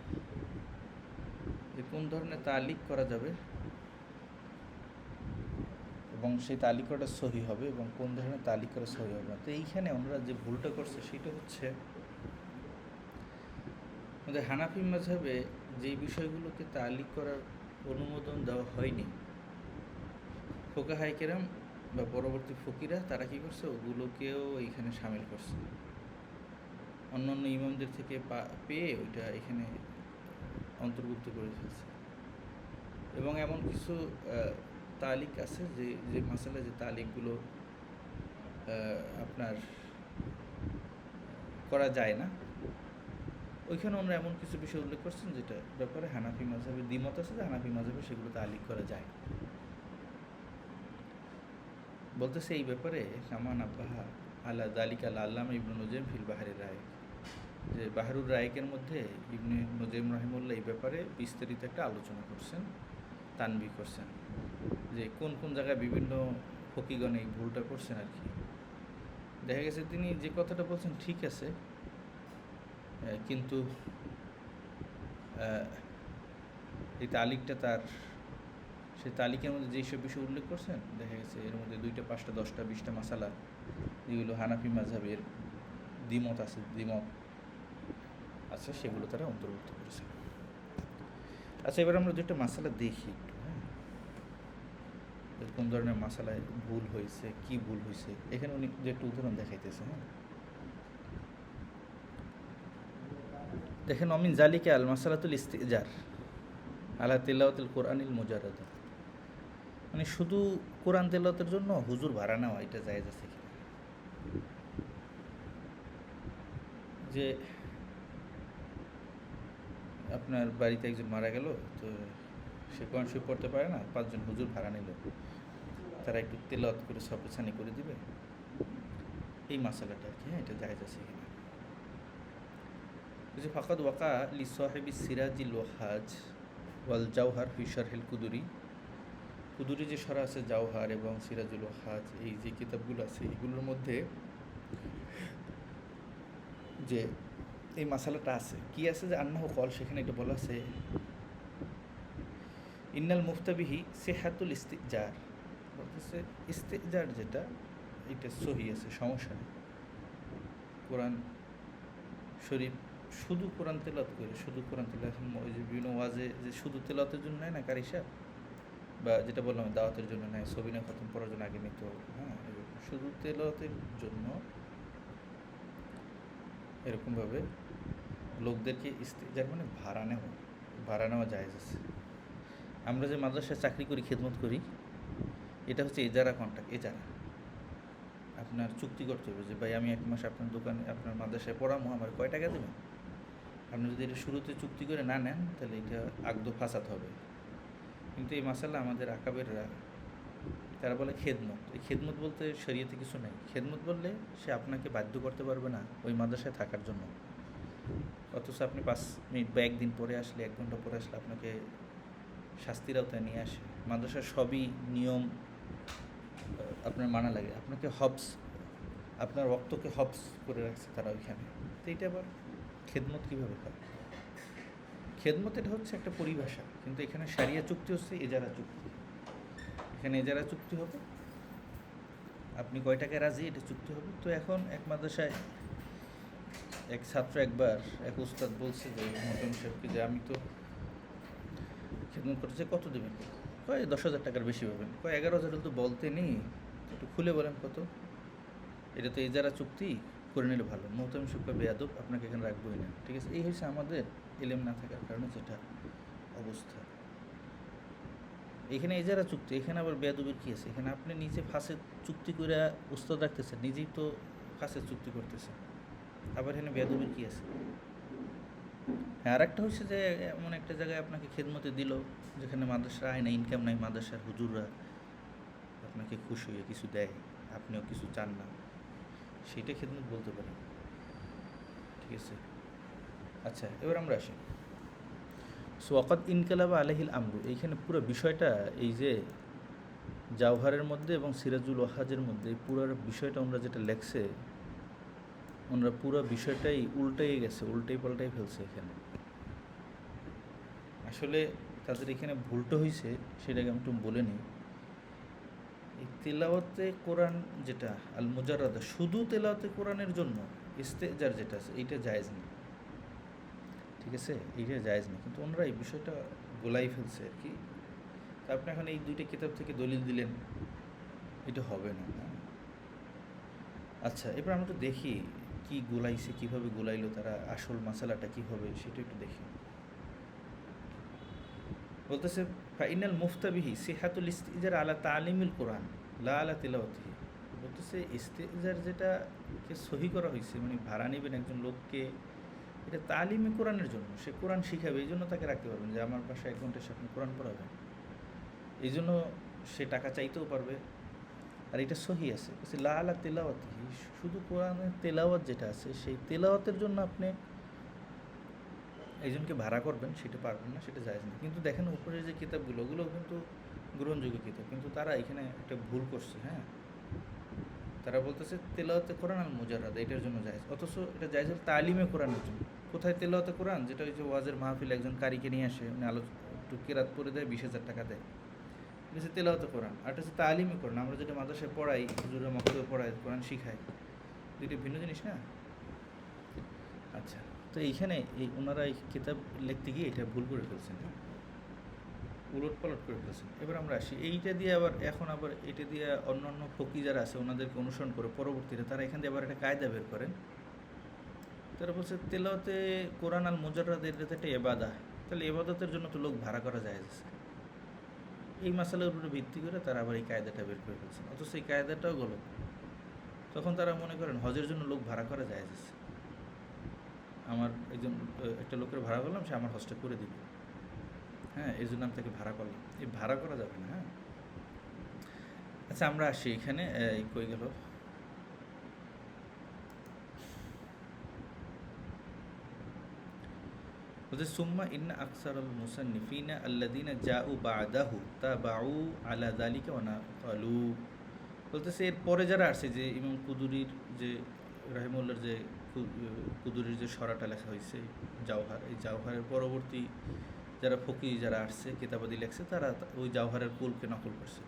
যে কোন ধরনের তালিক করা যাবে এবং সেই তালিক করাটা সহি হবে এবং কোন ধরনের তালিক করা সহি হবে না। তো এইখানে ওনারা যে ভুলটা করছে সেটা হচ্ছে আমাদের হানাফি মাযহাবে যেই বিষয়গুলোকে তালিক করার অনুমোদন দেওয়া হয়নি, ফুকাহায়ে কেরাম বা পরবর্তী ফকিরা তারা কী করছে, ওগুলোকেও এইখানে সামিল করছে, অন্যান্য ইমামদের থেকে পেয়ে ওইটা এখানে অন্তর্ভুক্ত করে ফেলছে। এবং এমন কিছু তালিক আছে যে মাসালা, যে তালিকগুলো আপনার করা যায় না, ওইখানে আমরা এমন কিছু বিষয় উল্লেখ করছেন যেটা ব্যাপারে হানাফি মাযহাবের দ্বিমত আছে যে হানাফি মাযহাবে সেগুলো তালিক করা যায়। বলতেছে এই ব্যাপারে কামান আব্বাহা আলা দালিক আল আল্লামা ইবনে নুজাইম ফিল বাহরুর রায়েক, যে বাহরুর রায়েকের মধ্যে ইবনে নুজাইম রাহিমাহুল্লাহ এই ব্যাপারে বিস্তারিত একটা আলোচনা করছেন, তানবি করছেন যে কোন কোন জায়গায় বিভিন্ন ফকিগণ এই ভুলটা করছেন আর কি। দেখা গেছে তিনি যে কথাটা বলছেন ঠিক আছে, কিন্তু এই তালিকটা তার, সেই তালিকের মধ্যে যেসব বিষয় উল্লেখ করছেন দেখা গেছে এর মধ্যে 2টা 5টা 10টা 20টা মাসালা যেগুলো হানাফি মাযহাবের দ্বিমত আছে সেগুলো তারা অন্তর্ভুক্ত করেছে। আচ্ছা, এবার আমরা দুটো মাসালা দেখি একটু, হ্যাঁ, কোন ধরনের মাসালায় ভুল হয়েছে, কি ভুল হয়েছে। এখানে উনি যে একটু উদাহরণ দেখাইতেছে, হ্যাঁ, দেখেন, অমিন জালিকা আল মাসালাতুল ইস্তিজার আলা তিলাওয়াতিল কোরআনিল মুজাররাদ, মানে শুধু কোরআন তেলাওয়াতের জন্য হুজুর ভাড়া নেওয়া, এটা জায়েজ আছে কি? যে আপনার বাড়িতে একজন মারা গেল, তো সে কোরআন শরীফ পড়তে পারে না, 5 জন হুজুর ভাড়া নিল, তারা একটু তেলাওয়াত করে সফরছানি করে দিবে, এই মাসালাটা আর কি, হ্যাঁ, এটা জায়েজ আছে কিনা। যে ফাকাদ ওয়াকা লি সাহিবি সিরাজিল ওয়াহাজ ওয়াল জাওহার ফি শারহিল কুদুরি, কুদুরি যে সরা আছে জাওহার এবং সিরাজুল ওয়াহাজ, এই যে কিতাবগুলো আছে এগুলোর মধ্যে যে এই মাসালাটা আছে, কি আছে, যে আন্নাহু কল, সেখানে এটা বলা আছে ইন্নাল মুফতাবিহি সিহাতুল ইস্তিজার, বলতেছে ইস্তিজার যেটা, এটা সহি আছে, সমস্যা নেই। কোরআন শরীফ শুধু কোরআন তেলাওয়াত করে, শুধু কোরআন তেলাওয়াত, ওই যে বিভিন্ন ওয়াজে যে শুধু তেলাওয়াতের জন্য নেয় না কারি সাহেব, বা যেটা বললাম দাওয়াতের জন্য নেয়, সবিনা খতম পড়ার জন্য আগে নিত, হ্যাঁ, শুধু তেলাওয়াতের জন্য এরকমভাবে লোকদেরকে ইস্তিজার মানে ভাড়া নেওয়া জায়েজ আছে। আমরা যে মাদ্রাসায় চাকরি করি, খেদমত করি, এটা হচ্ছে এজারা কন্ট্রাক্ট, এজারা। আপনার চুক্তি করতে হবে যে ভাই আমি 1 মাস আপনার দোকানে আপনার মাদ্রাসায় পড়ামো, আমার কয় টাকা দেবেন। আপনি যদি এটা শুরুতে চুক্তি করে না নেন, তাহলে এটা আকদো ফাসাদ হবে। কিন্তু এই মাসালা আমাদের আকাবেররা, তারা বলে খেদমত। এই খেদমত বলতে শরীয়তে কিছু নেই। খেদমত বললে সে আপনাকে বাধ্য করতে পারবে না ওই মাদ্রাসায় থাকার জন্য, অথচ আপনি 5 মিনিট বা 1 দিন পরে আসলে, 1 ঘন্টা পরে আসলে আপনাকে শাস্তির আওতায় নিয়ে আসে। মাদ্রাসার সবই নিয়ম আপনার মানা লাগে, আপনাকে আপনার রক্তকে হবস করে রাখছে তারা ওইখানে। তো এটা আবার খেদমত কীভাবে হয়? খেদমত এটা হচ্ছে একটা পরিভাষা, কিন্তু এখানে শারিয়া চুক্তি হচ্ছে এজারা চুক্তি। এখানে এজারা চুক্তি হবে, আপনি কয় টাকায় রাজি, এটা চুক্তি হবে। তো এখন এক মাদ্রাসায় এক ছাত্র একবার এক উস্তাদ বলছে যে মোহতরম সাহেবকে, যে আমি তো খেদমত করতে, কত দেবেন? কয় 10,000 টাকার বেশি পাবেন। কয় 11,000 তো বলতে নেই, একটু খুলে বলেন কত। এটা তো এজারা চুক্তি, করে নিলে ভালো। মোহতরম সাহেব বেয়াদব, আপনাকে এখানে রাখবোই না। ঠিক আছে, এই হচ্ছে আমাদের এলেম না থাকার কারণে যেটা অবস্থা। এখানে এজারা চুক্তি, এখানে আবার বেয়াদবের কী আছে? এখানে আপনি নিজে ফাঁসের চুক্তি করে উস্তাদ রাখতেছেন, নিজেই তো ফাঁসের চুক্তি করতেছেন, আবার এখানে বেয়াদবের কী আছে? হ্যাঁ, আর একটা হচ্ছে যে এমন একটা জায়গায় আপনাকে খেদমতে দিল যেখানে মাদ্রাসার আয় না, ইনকাম নাই, মাদ্রাসার হুজুররা আপনাকে খুশি হয়ে কিছু দেয়, আপনিও কিছু চান না, সেইটা খেদমত বলতে পারেন। ঠিক আছে, আচ্ছা, এবার আমরা আসি ওয়াকাদ ইনকালাবা আলাইহিল আমরু। এইখানে পুরো বিষয়টা, এই যে জাওহারের মধ্যে এবং সিরাজুল ওয়াহাজের মধ্যে পুরো বিষয়টা ওনারা যেটা লেখছে, ওনারা পুরো বিষয়টাই উল্টাই গেছে, উল্টাই পাল্টাই ফেলছে। এখানে আসলে তাদের এখানে ভুলটা হয়েছে, সেটাকে আমি একটু বলে নিই। এই তেলাওয়াতে কোরআন যেটা আল মুজাররাদা, শুধু তেলাওয়াতে কোরআনের জন্য ইস্তেজার যেটা আছে, এইটা জায়েজ নেই। ঠিক আছে, এইটা জায়েজ নেই, কিন্তু ওনারা এই বিষয়টা গোলাই ফেলছে আর কি। তা আপনি এখন এই 2টা কিতাব থেকে দলিল দিলেন, এটা হবে না। আচ্ছা, এবার আমরা তো দেখি কি গোলাইছে, কীভাবে গোলাইলো তারা, আসল মাসালাটা কী হবে সেটা একটু দেখি। বলতেছে ফাইনাল মুফতাবিহি সিহাতুল ইস্তিজার আলা তালিমুল কোরআন লা আলা তিলাওয়াতিহি। বলতেছে ইস্তিজার যেটাকে সহি করা হয়েছে, মানে ভাড়া নেবেন একজন লোককে, এটা তালিমে কোরআনের জন্য, সে কোরআন শিখাবে, এই জন্য তাকে রাখতে পারবেন যে আমার বাসায় 1 ঘন্টা সে আপনি কোরআন পড়াবেন, এই জন্য সে টাকা চাইতেও পারবে। আর এটা সহি আছে, লা আলা তিলাওয়াতিহি, শুধু কোরআনের তেলাওয়াত যেটা আছে, সেই তেলাওয়াতের জন্য আপনি একজনকে ভাড়া করবেন, সেটা পারবেন না, সেটা জায়েজ না। কিন্তু দেখেন উপরে যে কিতাবগুলো, ওগুলো কিন্তু গ্রহণযোগ্য কিতাব, কিন্তু তারা এখানে একটা ভুল করছে। হ্যাঁ, তারা বলতেছে তেলাওয়াতে কোরআন আল মুজাররাদ এটার জন্য জায়েজ, অথচ এটা জায়েজ হল তালিমে কোরআনের জন্য। কোথায় তেলাওয়াতে কোরআন, যেটা ওই যে ওয়াজের মাহফিল একজন কারিকে নিয়ে আসে, উনি একটু কেরাত পরে দেয়, 20,000 টাকা দেয়, এটা হচ্ছে তেলাওয়াতে কোরআন। আর এটা হচ্ছে তালিমে কোরআন, আমরা যেটা মাদ্রাসায় পড়াই, হুজুরের মক্তবে পড়াই, কোরআন শিখাই, দুইটা ভিন্ন জিনিস না। আচ্ছা, তো তো এইখানে ওনারা এই কিতাব লিখতে গিয়ে এটা ভুল করে ফেলছেন, উলট পালট করে ফেলছেন। এবার আমরা আসি এইটা দিয়ে এখন আবার এটা দিয়ে অন্যান্য ফকি যারা আছে ওনাদেরকে অনুসরণ করে পরবর্তীতে তারা এখান দিয়ে আবার একটা কায়দা বের করেন। তারা বলছে তেলাওয়াতে কোরআন আল মুজাররাদ এটা তো একটা এবাদা, তাহলে এবাদতের জন্য তো লোক ভাড়া করা যায় আছে। এই মাসালার উপরে ভিত্তি করে তারা আবার এই কায়দাটা বের করে ফেলছেন, অথচ এই কায়দাটাও গলত। তখন তারা মনে করেন হজের জন্য লোক ভাড়া করা যায় আছে, আমার একটা লোকের ভাড়া করলাম, সে আমার হজটা করে দিবে, হ্যাঁ, এই জন্য আমি তাকে ভাড়া করলাম। এই ভাড়া করা যাবে না। হ্যাঁ, আচ্ছা আমরা আসি এখানে কই গেল, বলছে সুম্মা ইন্না আকসারুল মুসান্নিফিনা আল্লাযীনা জাউ বা'দাহু তাবাউ আলা যালিকা ওয়া নাকালু। বলতেছে এর পরে যারা আসছে, যে ইমাম কুদুরির যে রাহিমাহুল্লাহর যে কুদুরির যে সরাটা লেখা হয়েছে জাওহার, এই জাওহারের পরবর্তী যারা ফকি যারা আসছে কিতাবাদি লেখছে, তারা ওই জাওহারের কুলকে নকল করছে।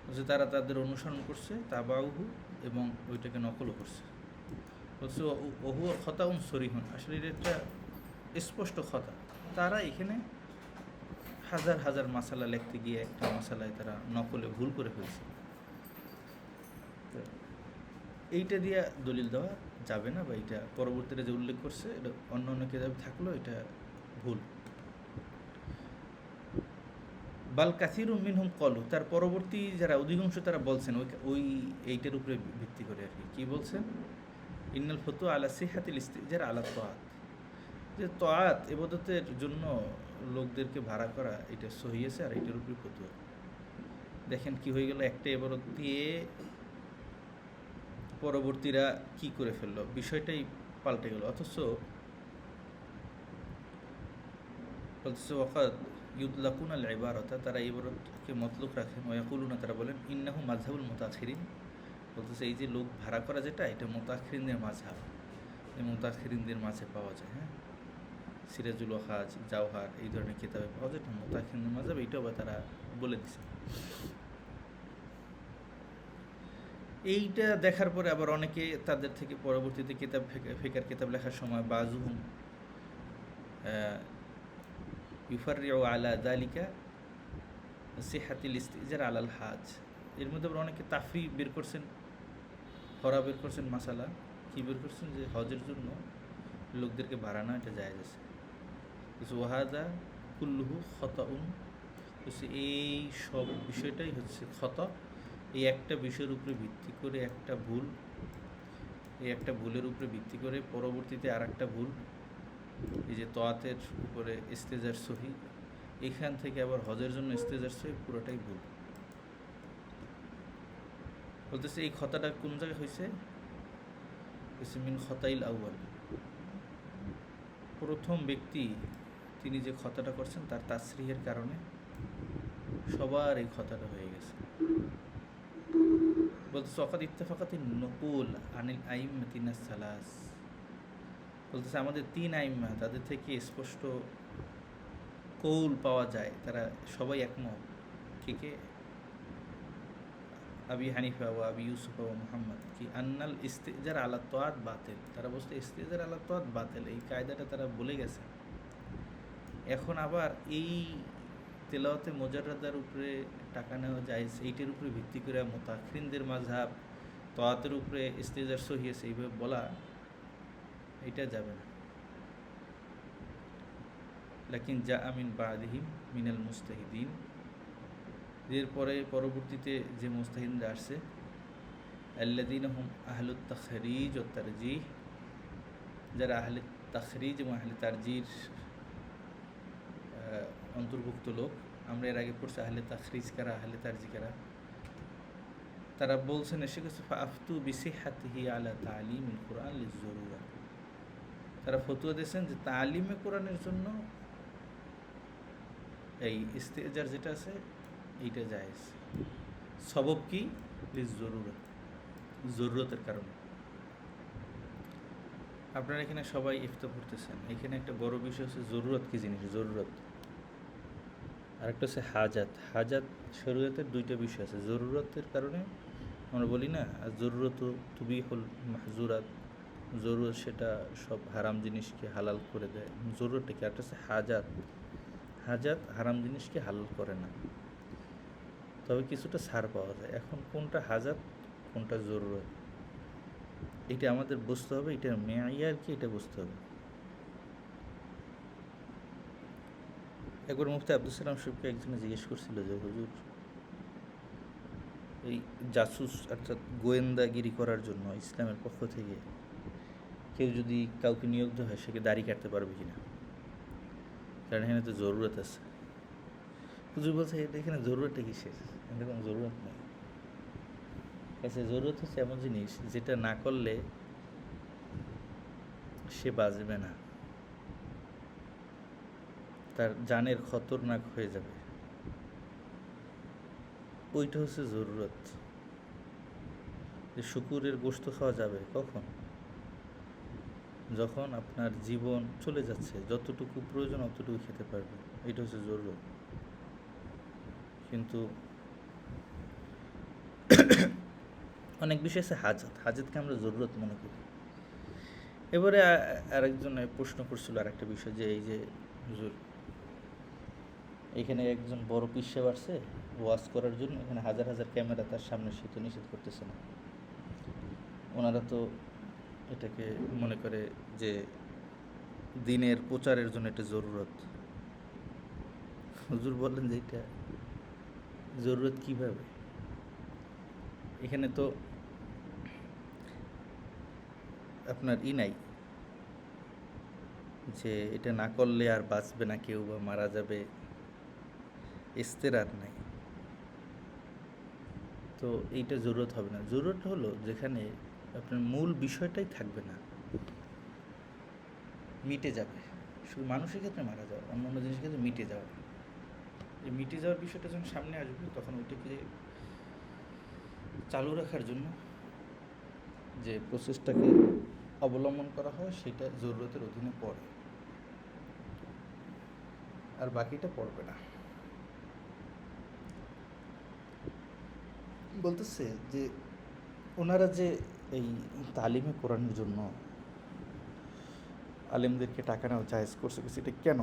বলছে তারা তাদের অনুসরণ করছে তাবাউহু, এবং ওইটাকে নকলও করছে। বলছে ওহু খতাউন সরিহুন, আসলে এটা একটা স্পষ্ট খতা। তারা এখানে হাজার হাজার মাসালা লিখতে গিয়ে একটা মাসালায় তারা নকলে ভুল করে ফেলছে। এইটা দিয়ে দলিল দেওয়া যাবে না, বা এটা পরবর্তীতে যে উল্লেখ করছে এটা অন্য অন্য কিতাবে থাকলেও এটা ভুল। বাল কাসিরুম মিনহুম কলু, তার পরবর্তী যারা অধিকাংশ তারা বলছেন ওই এইটার উপরে ভিত্তি করে আর কি। কী বলছেন? ইন্নাল ফতু আলা সিহাতিল ইস্তিজার আলা তোয়াত, যে তোয়াত ইবাদতের জন্য লোকদেরকে ভাড়া করা এটা সহি আছে, আর এটার উপরে ফতুয়া। দেখেন কি হয়ে গেল, একটা ইবাদত দিয়ে পরবর্তীরা কি করে ফেললো, বিষয়টাই পাল্টে গেল। অথচ ওয়াকাদ ইউদলাকুন আল ইবারতা, তারা ইবারতকে মতলুক রাখেন। ওয়াকুলুনা, তারা বলেন ইন্নাহু মাযহাবুল মুতাখিরিন, বলতেছে এই যে লোক ভাড়া করা যেটা, এটা মুতাখিরিনদের মাযহাব, এই মুতাখিরিনদের মাঝে পাওয়া যায়। হ্যাঁ, সিরাজুল ওয়াহাজ, জাওহার এই ধরনের কিতাবে পাওয়া যায়, এটা মুতাখিরিনদের মাযহাব, এইটাও বা তারা বলে দিছে। এইটা দেখার পরে আবার অনেকে তাদের থেকে পরবর্তীতে কিতাব ফিকার কিতাব লেখার সময় বাজুহুম ইউফাররিউ আলা যালিকা সিহাতিল ইস্তিজার আলাল হাজ, এর মধ্যে আবার অনেকে তাফরি বের করছেন, হরা বের করছেন, মাসালা কি বের করছেন, যে হজের জন্য লোকদেরকে ভাড়া না এটা জায়েজ আছে। ওয়াহাদা কুল্লুহু খতাউন, এই সব বিষয়টাই হচ্ছে খতা। এই একটা বিষয়ের উপরে ভিত্তি করে একটা ভুল, এই একটা ভুলের উপরে ভিত্তি করে পরবর্তীতে আর একটা ভুল, এই যে তোয়াতের উপরে ইস্তেজার সহি, এখান থেকে আবার হজের জন্য ইস্তেজার সহি, পুরোটাই ভুল। বলতেছে এই খতাটা কোন জায়গায় হয়েছে? মিন খতাইল আউয়াল, প্রথম ব্যক্তি তিনি যে খতাটা করছেন তার তাসরিহের কারণে সবার এই খতাটা হয়ে গেছে। বলতেছে ওয়াকাদ ইত্তেফাকাতি নকুল আনিল আইম্মাতিনাস সালাস, বলতেছে আমাদের তিন আইম্মা তাদের থেকে স্পষ্ট কৌল পাওয়া যায়, তারা সবাই একমত। কে? আবি হানিফা ও আবি ইউসুফ ও মুহাম্মদ, কি আন্নাল ইস্তিজার আলা তোয়াত বাতিল, তারা বলতে ইস্তিজার আলা তোয়াত বাতিল, এই কায়দাটা তারা বলে গেছে। এখন আবার এই তেলাওয়াতে মুজাররাদার উপরে টাকা নেওয়া যায়, এইটার উপরে ভিত্তি করে মুতাখিরিনদের মাযহাব তোয়াতের উপরে ইস্তিজার সহি আছে, এইভাবে বলা এটা যাবে না। লাকিন জা আমিন বাদিহিম মিনাল মুস্তাহিদিন, এরপরে পরবর্তীতে যে মুস্তাহিদরা আসছে, আল্লাযীনা হুম আহলুত তাখরিজ ও তারজিহ, যারা আহলে তাখরিজ এবং আহলে তারজির অন্তর্ভুক্ত লোক। আমরা এর আগে পড়ছি আহলে তাখরিজ কারা, আহলে তারজি কারা। তারা বলছেন এসে গেছে ফাফতু বিসিহাতিহি আলা তালিমিল কুরআন লিজরুরা, তারা ফতোয়া দিয়েছেন যে তালিমে কোরআনের জন্য এই ইস্তেজার যেটা আছে এইটা জায়েজ। সবব কি? লিজরুরা, জরুরতের কারণে। আপনারা এখানে সবাই ইফতা পড়তেছেন, এখানে একটা বড় বিষয় হচ্ছে জরুরত কি জিনিস, জরুরত। আরেকটা হচ্ছে হাজাত। হাজাত শরীয়তের দুইটা বিষয় আছে। জরুরতের কারণে আমরা বলি না, আর জরুরত তুবিহুল মাহজুরাত, জরুরত সেটা সব হারাম জিনিসকে হালাল করে দেয়। জরুরতটা কি? একটা হচ্ছে হাজাত। হাজাত হারাম জিনিসকে হালাল করে না, তবে কিছুটা ছাড় পাওয়া যায়। এখন কোনটা হাজাত কোনটা জরুরত এটা আমাদের বুঝতে হবে, এটার মেয়ার কি এটা বুঝতে হবে। একবার মুফতি আব্দুল সালাম শরীফকে একজনে জিজ্ঞেস করছিল যে হুজুর, এই জাসুস অর্থাৎ গোয়েন্দাগিরি করার জন্য ইসলামের পক্ষ থেকে কেউ যদি কাউকে নিয়োগ দেওয়া হয়, সে কি দাড়ি কাটতে পারবে কিনা, কারণ এখানে তো জরুরত আছে। হুজুর বলছে এটা এখানে জরুরতটা কিসের, এখানে কোনো জরুরত নেই। আচ্ছা, জরুরত হচ্ছে এমন জিনিস যেটা না করলে সে বাঁচবে না, তার জানের খতরনাক হয়ে যাবে, ওইটা হচ্ছে জরুরত। যে শুকুরের গোশত খাওয়া যাবে কখন? যখন আপনার জীবন চলে যাচ্ছে, যতটুকু প্রয়োজন অতটুকু খেতে পারবে, এটা হচ্ছে জরুরত। কিন্তু অনেক বিষয় আছে হাজত, হাজতকে আমরা জরুরত মনে করি। এবারে আরেকজন প্রশ্ন করছিল আরেকটা বিষয়, যে এই যে হুজুর এখানে একজন বড় পিসে বাড়ছে ওয়াজ করার জন্য, এখানে হাজার হাজার ক্যামেরা তার সামনে, সে তো নিষেধ করতেছে না। ওনারা তো এটাকে মনে করে যে দিনের প্রচারের জন্য এটা জরুরত। হুজুর বললেন যে এটা জরুরত কিভাবে? এখানে তো আপনার নাই যে এটা না করলে আর বাঁচবে না কেউ বা মারা যাবে, ইস্তেরার নাই। তো এইটা জরুরত হবে না। জরুরত হলো যেখানে আপনার মূল বিষয়টাই থাকবে না, মিটে যাবে। শুধু মানুষের ক্ষেত্রে মারা যাওয়া, অন্য অন্য জিনিসের ক্ষেত্রে মিটে যাওয়া। এই মিটে যাওয়ার বিষয়টা যখন সামনে আসবে, তখন ওইটাকে চালু রাখার জন্য যে প্রসেসটাকে অবলম্বন করা হয়, সেটা জরুরতের অধীনে পড়ে, আর বাকিটা পড়বে না। বলতেছে যে ওনারা যে এই তালিমে কোরআনের জন্য আলেমদেরকে টাকা নেওয়া জায়েজ করছে, এটা কেন?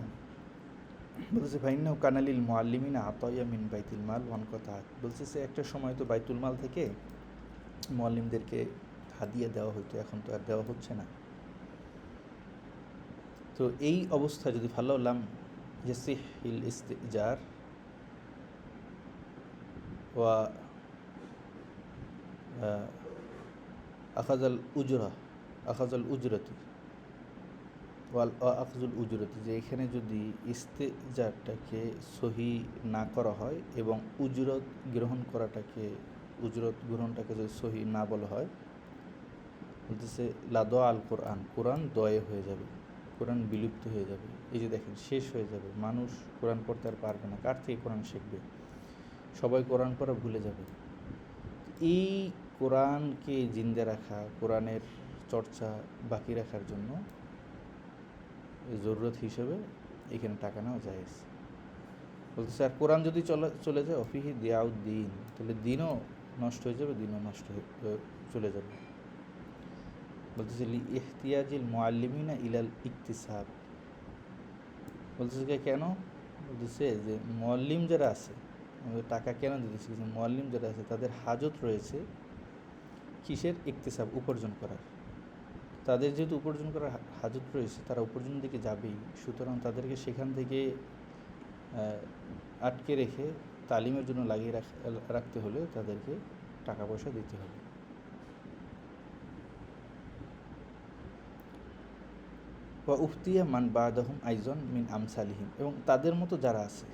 বলতেছে ভাইন্নাও কানালিল মুআল্লিমিনা আতাইয়া মিন বাইতুল মাল ওয়ান কথা। বলছে সে একটা সময় তো বাইতুল মাল থেকে মুআল্লিমদেরকে হাদিয়া দেওয়া হতো, এখন তো আর দেওয়া হচ্ছে না। তো এই অবস্থা যদি ফালাউলাম ইয়াসিহিল ইস্তিজার ওয়া আখাজাল উজরতি ওয়াল আখজুল উজরতি, যে এখানে যদি ইস্তেজারটাকে সহি না করা হয় এবং উজরত গ্রহণটাকে যদি সহি না বলা হয়, বলতেছে লাদ আল কোরআন, কোরআন দয়ে হয়ে যাবে, কোরআন বিলুপ্ত হয়ে যাবে। এই যে দেখেন, শেষ হয়ে যাবে, মানুষ কোরআন পড়তে আর পারবে না। কার থেকে কোরআন শিখবে? সবাই কোরআন পড়া ভুলে যাবে। এই কোরআনকে জিন্দা রাখা, কোরআনের চর্চা বাকি রাখার জন্য জরুরত হিসেবে এখানে টাকা নেওয়া জায়েজ। বলতে স্যার, কোরআন যদি চলে যায় অফিহি দিয়াউদ্দিন, তাহলে দিনও নষ্ট হয়ে যাবে, দিনও নষ্ট হয়ে চলে যাবে। বলতেছে লি ইহতিয়াজিল মুআল্লিমিনা ইলাল ইকতিসাব। বলতেছে কেন? বলতেছে যে মুআল্লিম যারা আছে, আমাদের টাকা কেন দিতেছে? মুআল্লিম যারা আছে তাদের হাজত রয়েছে কিসের? ইকতিসাব, উপার্জন করার। তাদের যেহেতু উপার্জন করার হাজত রয়েছে, তারা উপার্জনের দিকে যাবেই। সুতরাং তাদেরকে সেখান থেকে আটকে রেখে তালিমের জন্য লাগিয়ে রাখতে হলে তাদেরকে টাকা পয়সা দিতে হবে। বা উফতিয়া মান বাদাহুম আইজন মিন আমসালিহিম, এবং তাদের মতো যারা আছে,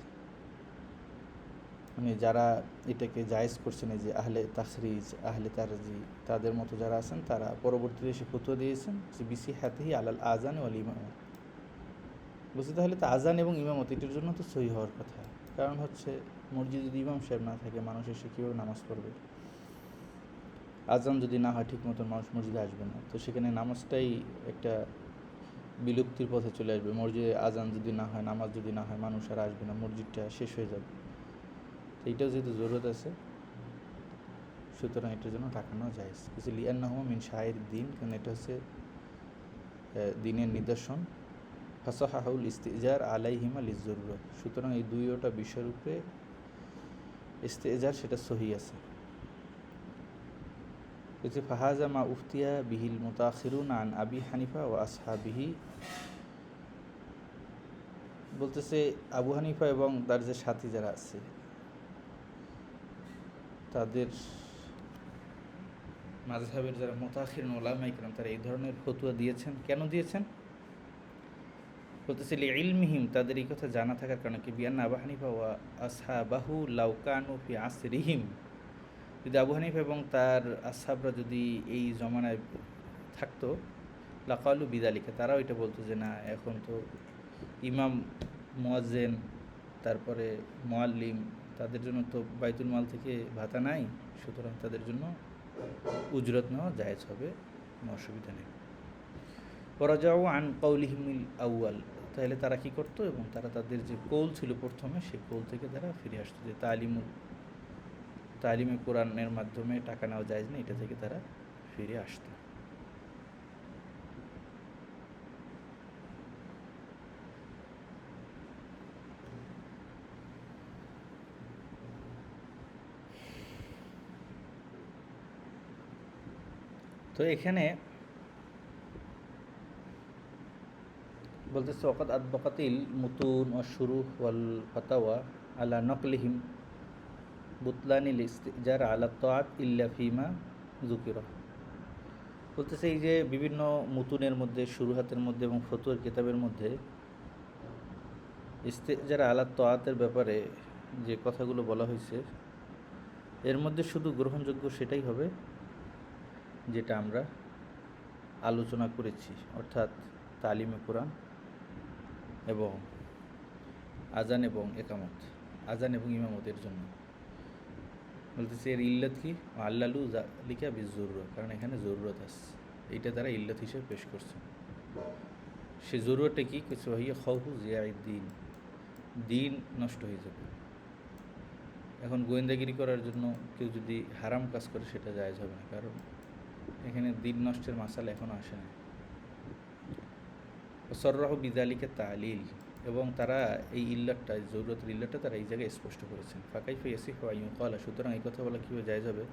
মানে যারা এটাকে জায়েজ করছেন, এই যে আহলে তাখরিজ, আহলে তারজি, তাদের মতো যারা আছেন, তারা পরবর্তীতে এসে ফতোয়া দিয়েছেন যে বিসি হাতিহি আলাল আজান ওয়াল ইমামত। বলছি তাহলে তো আজান এবং ইমামত এটার জন্য তো সহি হওয়ার কথা। কারণ হচ্ছে মসজিদে যদি ইমাম সাহেব না থাকে, মানুষ এসে কীভাবে নামাজ পড়বে? আজান যদি না হয় ঠিক মতন, মানুষ মসজিদে আসবে না। তো সেখানে নামাজটাই একটা বিলুপ্তির পথে চলে আসবে। মসজিদে আজান যদি না হয়, নামাজ যদি না হয়, মানুষ আর আসবে না, মসজিদটা শেষ হয়ে যাবে। এইটাও যেহেতু জরুরত আছে, সুতরাং এটার জন্য টাকা নেওয়া জায়েজ। কিছু লিয়ান্নাহুমা মিন শায়ের দিন, কারণ এটা হচ্ছে দিনের নিদর্শন। ফাসাহাহুল ইস্তিজার আলাইহিমা লিজুররা, সুতরাং এই দুইটা বিষয়ের উপরে ইস্তেজার সেটা সহি আছে। বলছে ফাহাজা মা উফতিয়া বিহিল মুতাখিরুন আন আবি হানিফা ও আসহাবিহি, বলতেছে আবু হানিফা এবং তার যে সাথী যারা আছে তাদের মাযহাবের যারা মুতাখির উলামায়ে কেরাম তারা এই ধরনের ফতোয়া দিয়েছেন। কেন দিয়েছেন? বলতেছে লিইলমিহিম, তাদের এই কথা জানা থাকার কারণে কি বিয়ান্না আবু হানিফা ওয়া আসহাবাহু লাউ কানু ফি আসরিহিম, যদি আবু হানিফা এবং তার আসহাবরা যদি এই জমানায় থাকতো, লাকালু বিদালিকা, তারাও এটা বলতো যে না এখন তো ইমাম, মুয়াজ্জিন, তারপরে মুআল্লিম, তাদের জন্য তো বাইতুল মাল থেকে ভাতা নাই, সুতরাং তাদের জন্য উজরত নেওয়া জায়েজ হবে, কোনো অসুবিধা নেই। ওরাজাউ আন কৌলিহিমিল আউয়াল, তাহলে তারা কি করতো, এবং তারা তাদের যে কৌল ছিল প্রথমে সেই কৌল থেকে তারা ফিরে আসতো যে তালিমে কোরআনের মাধ্যমে টাকা নেওয়া জায়েজ না, এটা থেকে তারা ফিরে আসতো। তো এখানে বলতেছে ওয়াকাদ আদবাকাতিল মুতুন ওয়া শুরুহ ওয়াল ফাতাওয়া আলা নকলিহিম বুতলানিল ইস্তিজার আলা তাআত ইল্লা ফিমা যুকিরা। বলতেছে এই যে বিভিন্ন মুতুনের মধ্যে, শুরুহাতের মধ্যে এবং ফতুয়ার কিতাবের মধ্যে ইস্তিজার আলা তাআতের ব্যাপারে যে কথাগুলো বলা হয়েছে এর মধ্যে শুধু গ্রহণযোগ্য সেটাই হবে যেটা আমরা আলোচনা করেছি, অর্থাৎ তালিমে কোরআন এবং আজান এবং একামত, আজান এবং ইমামতের জন্য। বলতেছে এর ইল্লত কি? আল্লালু জালিকা বিজরুরত, কারণ এখানে জরুরত আছে, এইটা তারা ইল্লত হিসেবে পেশ করছে। সে জরুরতটা কি? কিছু হইয়া খাউফু জিয়াউদ্দিন, দিন নষ্ট হয়ে যাবে। এখন গোয়েন্দাগিরি করার জন্য কেউ যদি হারাম কাজ করে সেটা জায়েজ হবে না, কারণ এখানে দিন নষ্টের মাসালা এখনও আসে না। সররাহ বিদালিকে তালিল, এবং তারা এই ইল্লাতটা, জরুরতের ইল্লাতটা তারা এই জায়গায় স্পষ্ট করেছেন। ফাকাইফা ইয়াসিহু আন ক্বালা, সুতরাং এই কথা বলা কীভাবে জায়েজ হবে?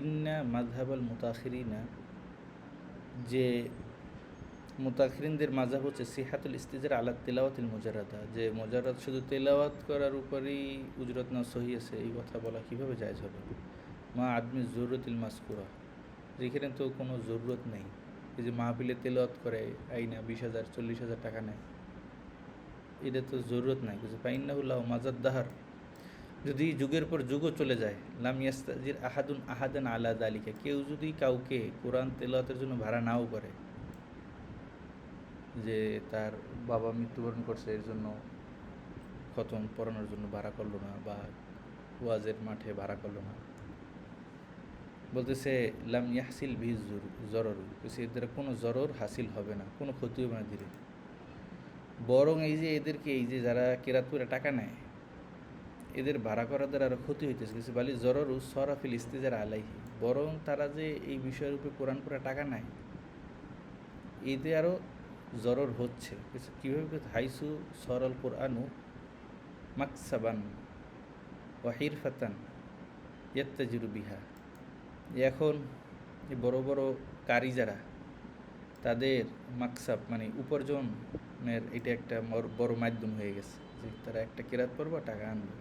ইন্না মাযহাবাল মুতাখিরিনা, যে মুতাখিরিনদের মাযহাব হচ্ছে সিহাতুল ইস্তিজার আলা তিলাওয়াতিল মুজাররাদা, যে মুজাররাদ শুধু তেলাওয়াত করার উপরই উজরত না সহি আছে, এই কথা বলা কীভাবে জায়েজ হবে? মা আদমি জরুরতিল মাসকুরা, যেখানে তো কোনো জরুরত নেই। এই যে মাহফিলে তেলাওয়াত করে আইনা 20,000 40,000 টাকা নেয়, এটা তো জরুরত নাই কিছু। ফাইন্নাহুল্লাহ মাজাদ দাহার, যদি যুগের পর যুগও চলে যায়, লাম ইয়াস্তাজির আহাদুন আহাদান আলা দালিকা, কেউ যদি কাউকে কোরআন তেলাওয়াতের জন্য ভাড়া নাও করে, যে তার বাবা মৃত্যুবরণ করছে এর জন্য খতম পড়ানোর জন্য ভাড়া করলো না, বা ওয়াজের মাঠে ভাড়া করলো না, বলতেছে লাম ইয়াহসিল বি জরর, এর দ্বারা কোনো জরর হাসিল হবে না, কোনো ক্ষতি হবে না ধীরে, বরং এই যে এদেরকে, এই যে যারা কেরাত করে টাকা নেয়, এদের ভাড়া করার দ্বারা আরও ক্ষতি হইতেছে কিছু। বালি জররু সরাফিল ইস্তিজার আলাইহি, বরং তারা যে এই বিষয়ের উপরে কোরআন পড়া টাকা নেয় এতে আরও জরর হচ্ছে কিছু। কীভাবে? হাইসু সরল কোরআনু মাকসাবান ওয়াহিরফাতান ইয়াত্তাজিরু বিহা, এখন এই বড় বড় কারি যারা, তাদের মাকসাব মানে উপার্জনের এটা একটা বড় মাধ্যম হয়ে গেছে, যে তারা একটা কেরাত পড়বে টাকা আনবে,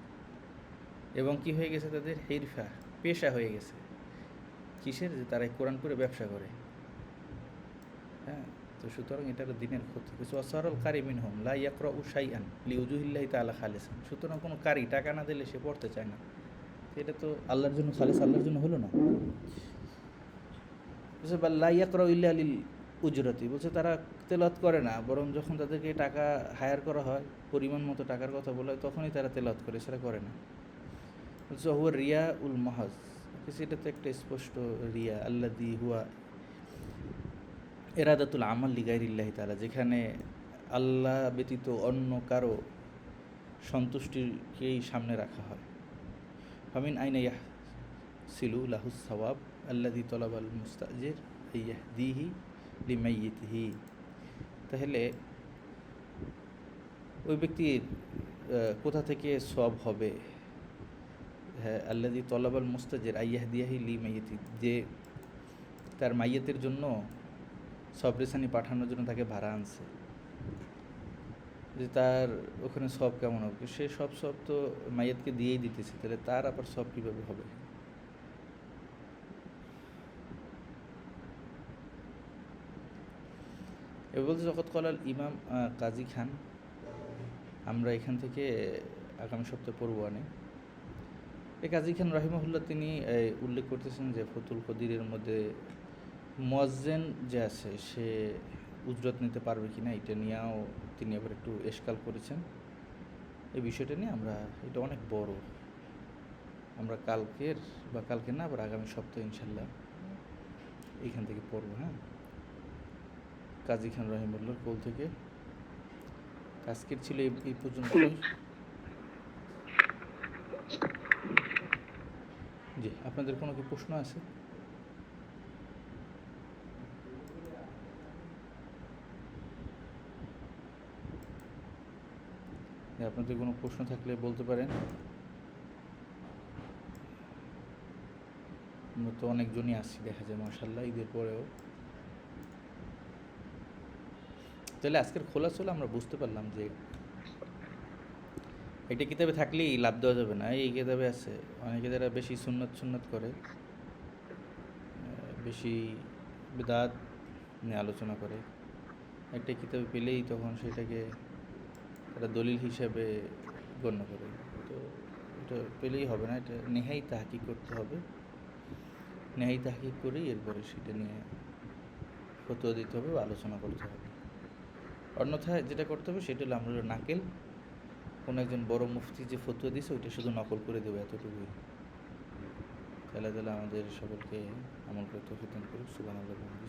এবং কি হয়ে গেছে তাদের হিরফা, পেশা হয়ে গেছে। কিসের? যে তারা কোরআন পড়ে ব্যবসা করে। হ্যাঁ, তো সুতরাং এটার দিনের ক্ষতি কিছু। অসরল কারি মিনহুম লা ইয়াকরাউ শাইআন লিউজুহিল্লাহি তাআলা খালিসান, সুতরাং কোনো কারি টাকা না দিলে সে পড়তে চায় না, এটা তো আল্লাহর জন্য খালিস, আল্লাহর জন্য হলো না। বলছে বা লা ইয়াকরাউ ইল্লা লিল উজরতি, বলছে তারা তেলাওয়াত করে না, বরং যখন তাদেরকে টাকা হায়ার করা হয়, পরিমাণ মতো টাকার কথা বলা হয়, তখনই তারা তেলাওয়াত করে, সেটা করে না। বলছে হুয়া রিয়া উল মাহাজ, সেটা তো একটা স্পষ্ট রিয়া, আল্লাযী হুয়া ইরাদাতুল আমাল লিগাইরিল্লাহি তাআলা, যেখানে আল্লাহ ব্যতীত অন্য কারো সন্তুষ্টিকেই সামনে রাখা হয়। ফামিন আইনা ইয়াহসিলু লাহুস সাওয়াব আল্লাযী তালাবাল মুস্তাজির ইয়াহদিহি লিমাইয়িতিহি, তাহলে ওই ব্যক্তির কোথা থেকে সওয়াব হবে? হ্যাঁ, আল্লাযী তলাবাল মুস্তাজির আইয়াহদিয়াহি লিমাইয়িতি, যে তার মাইয়াতের জন্য সবরেসানি পাঠানোর জন্য তাকে ভাড়া আনছে, যে তার ওখানে সব কেমন হবে? সে সব তো মাইয়াতকে দিয়েই দিতেছে, তাহলে তার আবার সব কীভাবে হবে? এবার বলতে জগৎ কলাল ইমাম কাজী খান, আমরা এখান থেকে আগামী সপ্তাহে পড়ব অনেক। এই কাজী খান রাহিমাহুল্লাহ তিনি উল্লেখ করতেছেন যে ফতুল কদিরের মধ্যে মুয়াজ্জিন যে আছে সে উজরত নিতে পারবে কি না, এটা নিয়েও তিনি আবার একটু এশকাল করেছেন। এই বিষয়টা নিয়ে আমরা, এটা অনেক বড়, আমরা কালকে না, আবার আগামী সপ্তাহে ইনশাল্লাহ এইখান থেকে পড়ব। হ্যাঁ, কাজী খান রাহিমাহুল্লাহর কোল থেকে। আজকের ছিল এই পর্যন্ত। জি, আপনাদের কোনো কি প্রশ্ন আছে? আপনাদের কোনো প্রশ্ন থাকলে বলতে পারেন। আমরা তো অনেকজনই আসছি, দেখা যায় মাশাআল্লাহ ঈদের পরেও। তাহলে আজকের খোলাসা হলো আমরা বুঝতে পারলাম যে এটা কিতাবে থাকলেই লাভ দেওয়া যাবে না। এই কিতাবে আছে অনেকে যারা বেশি সুন্নত করে, বেশি বিদআত নিয়ে আলোচনা করে, একটা কিতাবে পেলেই তখন সেটাকে একটা দলিল হিসাবে গণ্য করে। তো এটা পেলেই হবে না, এটা নেহাই তাহকিক করতে হবে। নেহাই তাহকিক করেই এরপরে সেটা নিয়ে ফতোয়া দিতে হবে বা আলোচনা করতে হবে। অন্যথায় যেটা করতে হবে সেটা হলো আমরা নাকেল, কোনো একজন বড় মুফতি যে ফতোয়া দিয়েছে ওইটা শুধু নকল করে দেবো, এতটুকুই। তাহলে আমাদের সকলকে আমল করে তৌফিক দান করুক। সুবহানাল্লাহ ওয়া বিহামদিহি,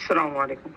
আসসালামু আলাইকুম।